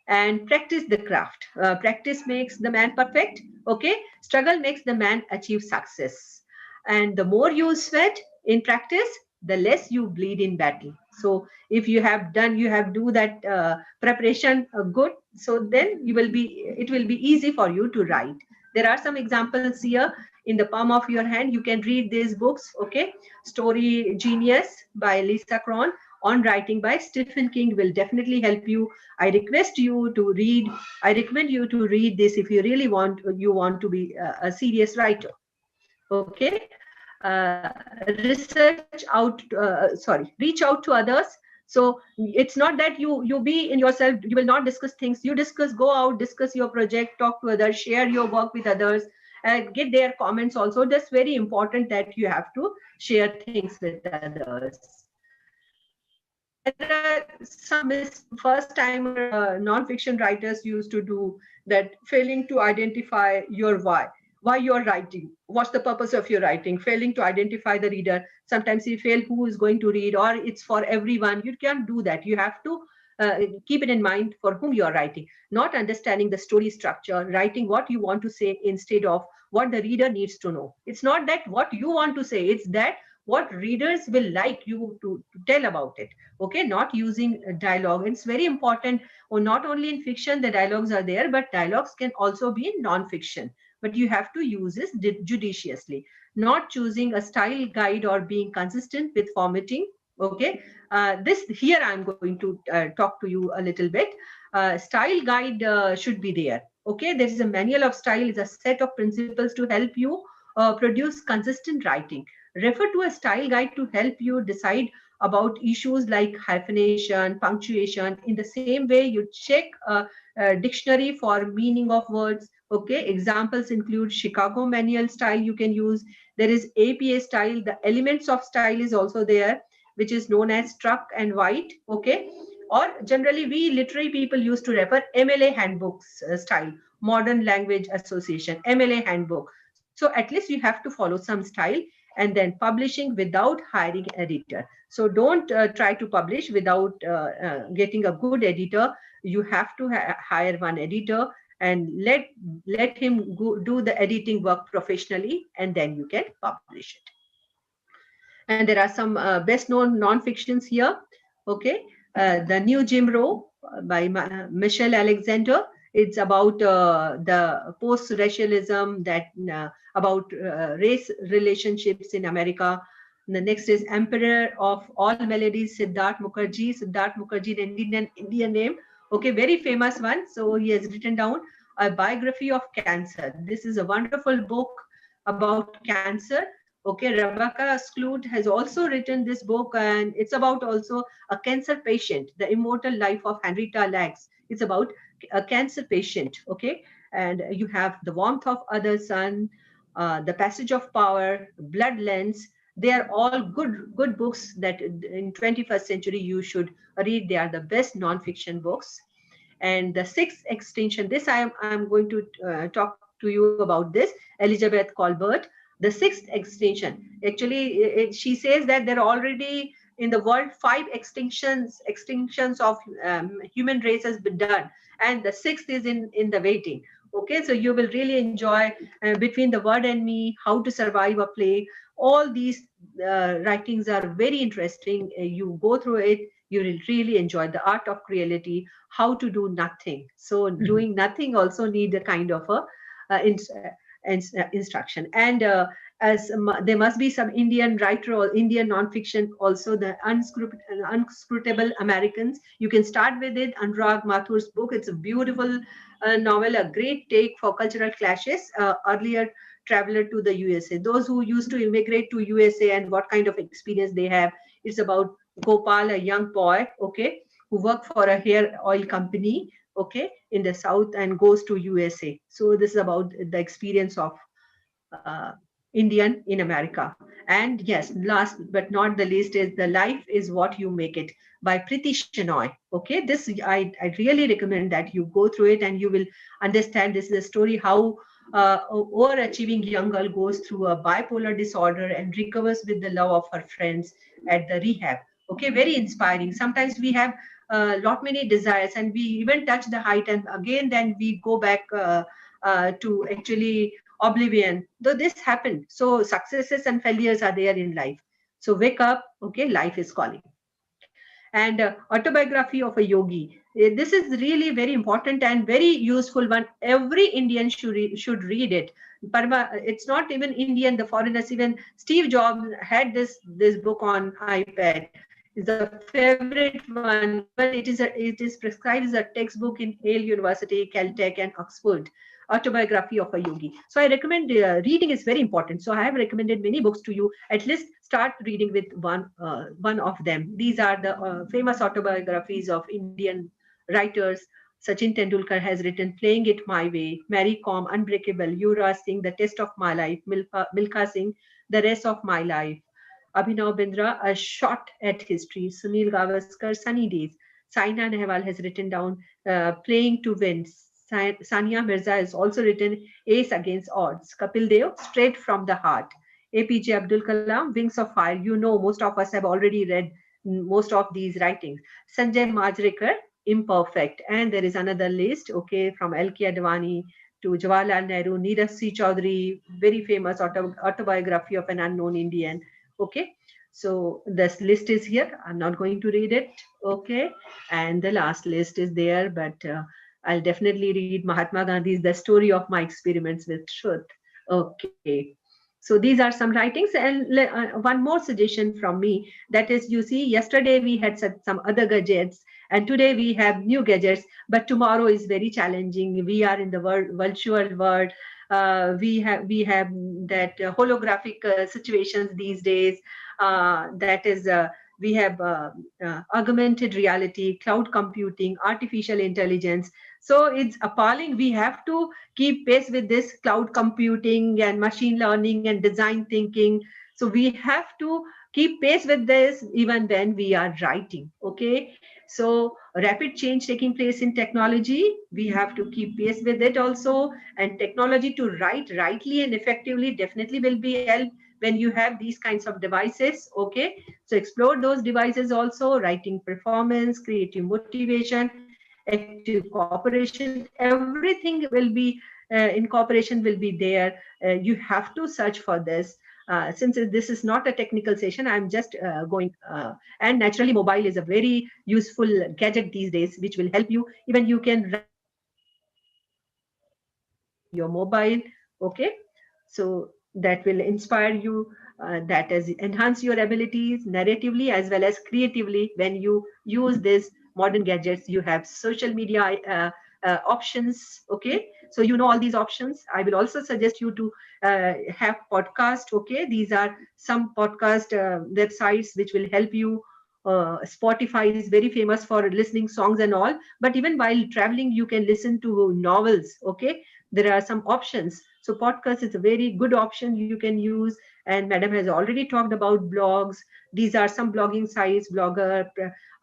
S2: and practice the craft. Practice makes the man perfect. Okay, struggle makes the man achieve success. And the more you sweat in practice, the less you bleed in battle. So if you have do that preparation good, so then it will be easy for you to write. There are some examples here in the palm of your hand. You can read these books. Okay, Story Genius by Lisa Cron, On Writing by Stephen King will definitely help you. I request you to read. I recommend you to read this if you really want to be a serious writer. Okay, reach out to others. So it's not that you be in yourself, you will not discuss things. You discuss, go out, discuss your project, talk to others, share your work with others, get their comments also. That's very important, that you have to share things with others. There are some first timer non-fiction writers used to do that, failing to identify your why you're writing, what's the purpose of your writing, failing to identify the reader. Sometimes you fail who is going to read, or it's for everyone. You can't do that. You have to keep it in mind for whom you are writing. Not understanding the story structure, writing what you want to say instead of what the reader needs to know. It's not that what you want to say, it's that what readers will like you to tell about it. Okay, not using dialogue. It's very important. Or not only in fiction the dialogues are there, but dialogues can also be in non-fiction. But you have to use this judiciously, not choosing a style guide or being consistent with formatting. Okay, this here I'm going to talk to you a little bit. Style guide should be there. Okay, there is a manual of style, is a set of principles to help you produce consistent writing. Refer to a style guide to help you decide about issues like hyphenation, punctuation. In the same way, you check a dictionary for meaning of words. Okay, examples include Chicago manual style you can use. There is APA style. The elements of style is also there, which is known as struck and white. Okay, or generally we literary people used to refer MLA handbooks style, Modern Language Association, MLA handbook. So at least you have to follow some style, and then publishing without hiring editor. So don't try to publish without getting a good editor. You have to hire one editor and let him do the editing work professionally, and then you can publish it. And there are some best known non-fictions here. Okay, The New Jim Row by Michelle Alexander. It's about the post-racialism, that about race relationships in America. The next is Emperor of All Melodies, Siddharth Mukherjee. Siddharth Mukherjee, an Indian name. Okay, very famous one. So he has written down a biography of cancer. This is a wonderful book about cancer. Okay, Rebecca Skloot has also written this book, and it's about also a cancer patient, The Immortal Life of Henrietta Lacks. It's about a cancer patient. Okay, and you have The Warmth of Other Sun, The Passage of Power, Blood Lens. They are all good books that in 21st century you should read. They are the best non-fiction books. And the sixth extinction, this I'm going to talk to you about this, Elizabeth Colbert. The sixth extinction, actually, she says that there are already in the world 5 extinctions of human race has been done, and the sixth is in the waiting. Okay, so you will really enjoy Between the Word and Me, How to Survive a Plague. All these writings are very interesting. You go through it, you will really enjoy The Art of Creativity, How to Do Nothing. So doing nothing also need a kind of a instruction. And as there must be some Indian writer or Indian nonfiction also, The Unscrutable Americans. You can start with it, Anurag Mathur's book. It's a beautiful novel, a great take for cultural clashes. Earlier traveler to the USA, those who used to immigrate to USA and what kind of experience they have. It's about Gopal, a young boy, okay, who worked for a hair oil company, okay, in the South, and goes to USA. So this is about the experience of uh, Indian in America. And yes, last but not the least is The Life is What You Make It by Priti Shenoy. Okay, this I really recommend that you go through it and you will understand. This is a story how overachieving young girl goes through a bipolar disorder and recovers with the love of her friends at the rehab. Okay, very inspiring. Sometimes we have a lot many desires and we even touch the height, and again then we go back to actually oblivion. Though this happened, so successes and failures are there in life. So wake up. Okay, life is calling. And Autobiography of a Yogi. This is really very important and very useful one. Every Indian should read it. It's not even Indian, the foreigners, even Steve Jobs had this book on iPad. It's a favorite one. Even it is prescribed as a textbook in Yale University, Caltech, and Oxford. Autobiography of a Yogi. So I recommend reading is very important. So I have recommended many books to you. At least start reading with one of them. These are the famous autobiographies of Indian writers. Sachin Tendulkar has written Playing It My Way, Mary Kom, Unbreakable, Yuvraj Singh, The Test of My Life, Milkha Singh, The Rest of My Life, Abhinav Bindra, A Shot at History, Sunil Gavaskar, Sunny Days. Saina Nehwal has written down Playing to Win. Sania Mirza has also written Ace Against Odds. Kapil Dev, Straight from the Heart. APJ Abdul Kalam, Wings of Fire. You know, most of us have already read most of these writings. Sanjay Majrekar, Imperfect. And there is another list, okay, from L.K. Advani to Jawaharlal Nehru, Neeraj C. Chaudhary, very famous autobiography of an unknown Indian. Okay, so this list is here. I'm not going to read it. Okay, and the last list is there, but I'll definitely read Mahatma Gandhi's The Story of My Experiments with Truth. Okay. So these are some writings, and one more suggestion from me, that is, you see, yesterday we had some other gadgets and today we have new gadgets, but tomorrow is very challenging. We are in the virtual world. We have that holographic situations these days. That is we have augmented reality, cloud computing, artificial intelligence. So it's appalling. We have to keep pace with this cloud computing and machine learning and design thinking. So we have to keep pace with this even when we are writing. Okay. So rapid change taking place in technology, we have to keep pace with it also. And technology to write rightly and effectively definitely will be help when you have these kinds of devices. Okay. So explore those devices also, writing performance, creative motivation, active cooperation, everything will be in cooperation will be there. You have to search for this. Since this is not a technical session, I'm just going. And naturally, mobile is a very useful gadget these days, which will help you. Even you can write on your mobile. Okay, so that will inspire you. That is enhance your abilities narratively as well as creatively when you use this modern gadgets. You have social media options. Okay, so you know all these options. I will also suggest you to have podcast. Okay, these are some podcast websites which will help you. Spotify is very famous for listening songs and all, but even while traveling you can listen to novels. Okay, there are some options. So podcast is a very good option you can use. And madam has already talked about blogs. These are some blogging sites. Blogger,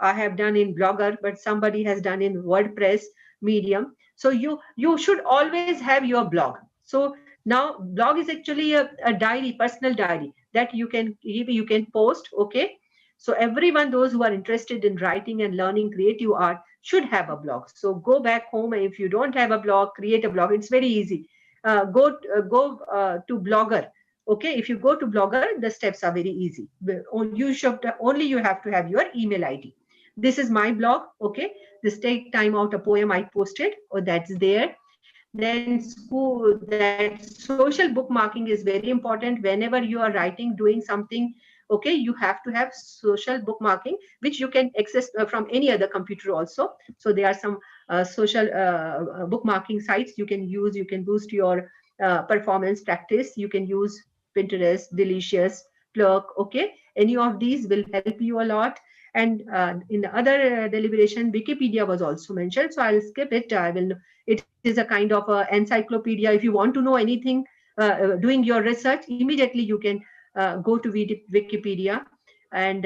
S2: I have done in Blogger, but somebody has done in WordPress, Medium. So you should always have your blog. So now blog is actually a diary, personal diary that you can post. Okay, so everyone, those who are interested in writing and learning creative art, should have a blog. So go back home, and if you don't have a blog, create a blog. It's very easy. Go to Blogger. Okay, if you go to Blogger, the steps are very easy. You should only you have to have your email ID. This is my blog. Okay, this take time out a poem I posted, or that's there. Then that social bookmarking is very important whenever you are writing, doing something. Okay, you have to have social bookmarking, which you can access from any other computer also. So there are some social bookmarking sites you can use. You can boost your performance practice. You can use Pinterest, Delicious, Plurk. Okay, any of these will help you a lot. And in the other deliberation, Wikipedia was also mentioned, so I'll skip it. I will. It is a kind of a encyclopedia. If you want to know anything doing your research, immediately you can go to Wikipedia. And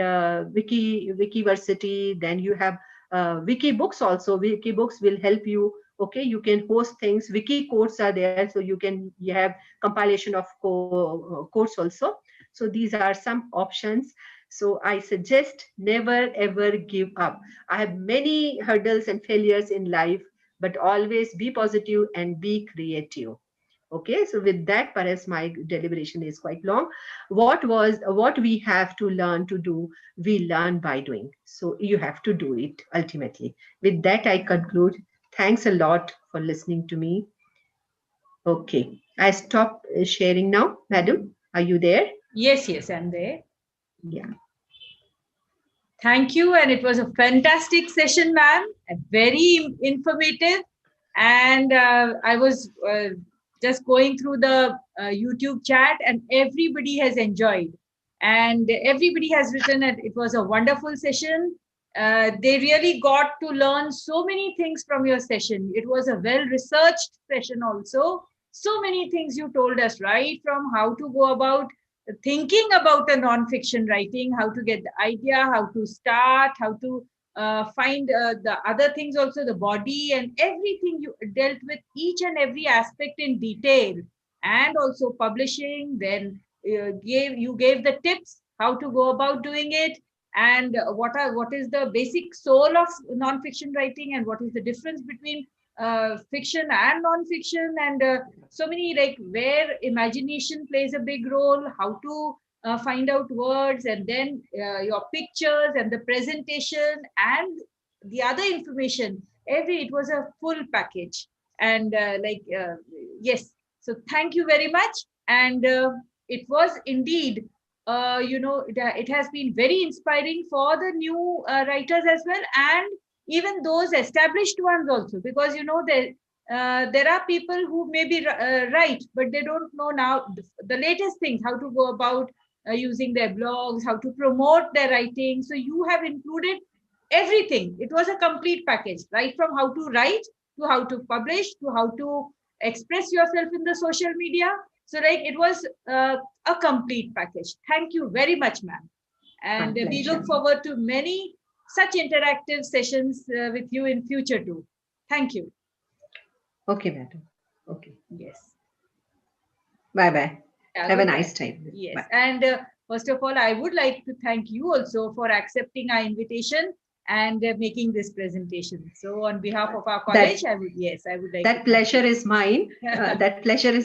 S2: Wikiversity. Then you have Wikibooks also. Wikibooks will help you. Okay, you can host things. Wiki codes are there, so you have compilation of codes also. So these are some options. So I suggest never ever give up. I have many hurdles and failures in life, but always be positive and be creative. Okay, so with that, perhaps my deliberation is quite long. What we have to learn to do, we learn by doing. So you have to do it ultimately. With that, I conclude. Thanks a lot for listening to me. Okay, I stop sharing now. Madam, are you there?
S1: Yes, yes, I'm there.
S2: Yeah.
S1: Thank you. And it was a fantastic session, ma'am. Very informative. And I was just going through the YouTube chat, and everybody has enjoyed. And everybody has written that it was a wonderful session. They really got to learn so many things from your session. It was a well-researched session also. So many things you told us, right? From how to go about thinking about a non-fiction writing, how to get the idea, how to start, how to find the other things also, the body and everything. You dealt with each and every aspect in detail, and also publishing. Then you gave the tips how to go about doing it, and what is the basic soul of non-fiction writing, and what is the difference between fiction and non-fiction, and so many, like, where imagination plays a big role, how to find out words, and then your pictures and the presentation and the other information. It was a full package. And yes, so thank you very much. And it was indeed, it has been very inspiring for the new writers as well, and even those established ones also, because there are people who maybe write, but they don't know now the latest things, how to go about using their blogs, how to promote their writing. So you have included everything. It was a complete package, right from how to write to how to publish to how to express yourself in the social media. So like it was a complete package. Thank you very much, ma'am. And we look forward to many such interactive sessions with you in future too. Thank you.
S2: Okay, madam. Okay.
S1: Yes.
S2: Bye-bye. Have a nice time.
S1: Yes.
S2: Bye.
S1: And first of all, I would like to thank you also for accepting our invitation and making this presentation. So on behalf of our college, I would like
S2: that pleasure is mine. That pleasure is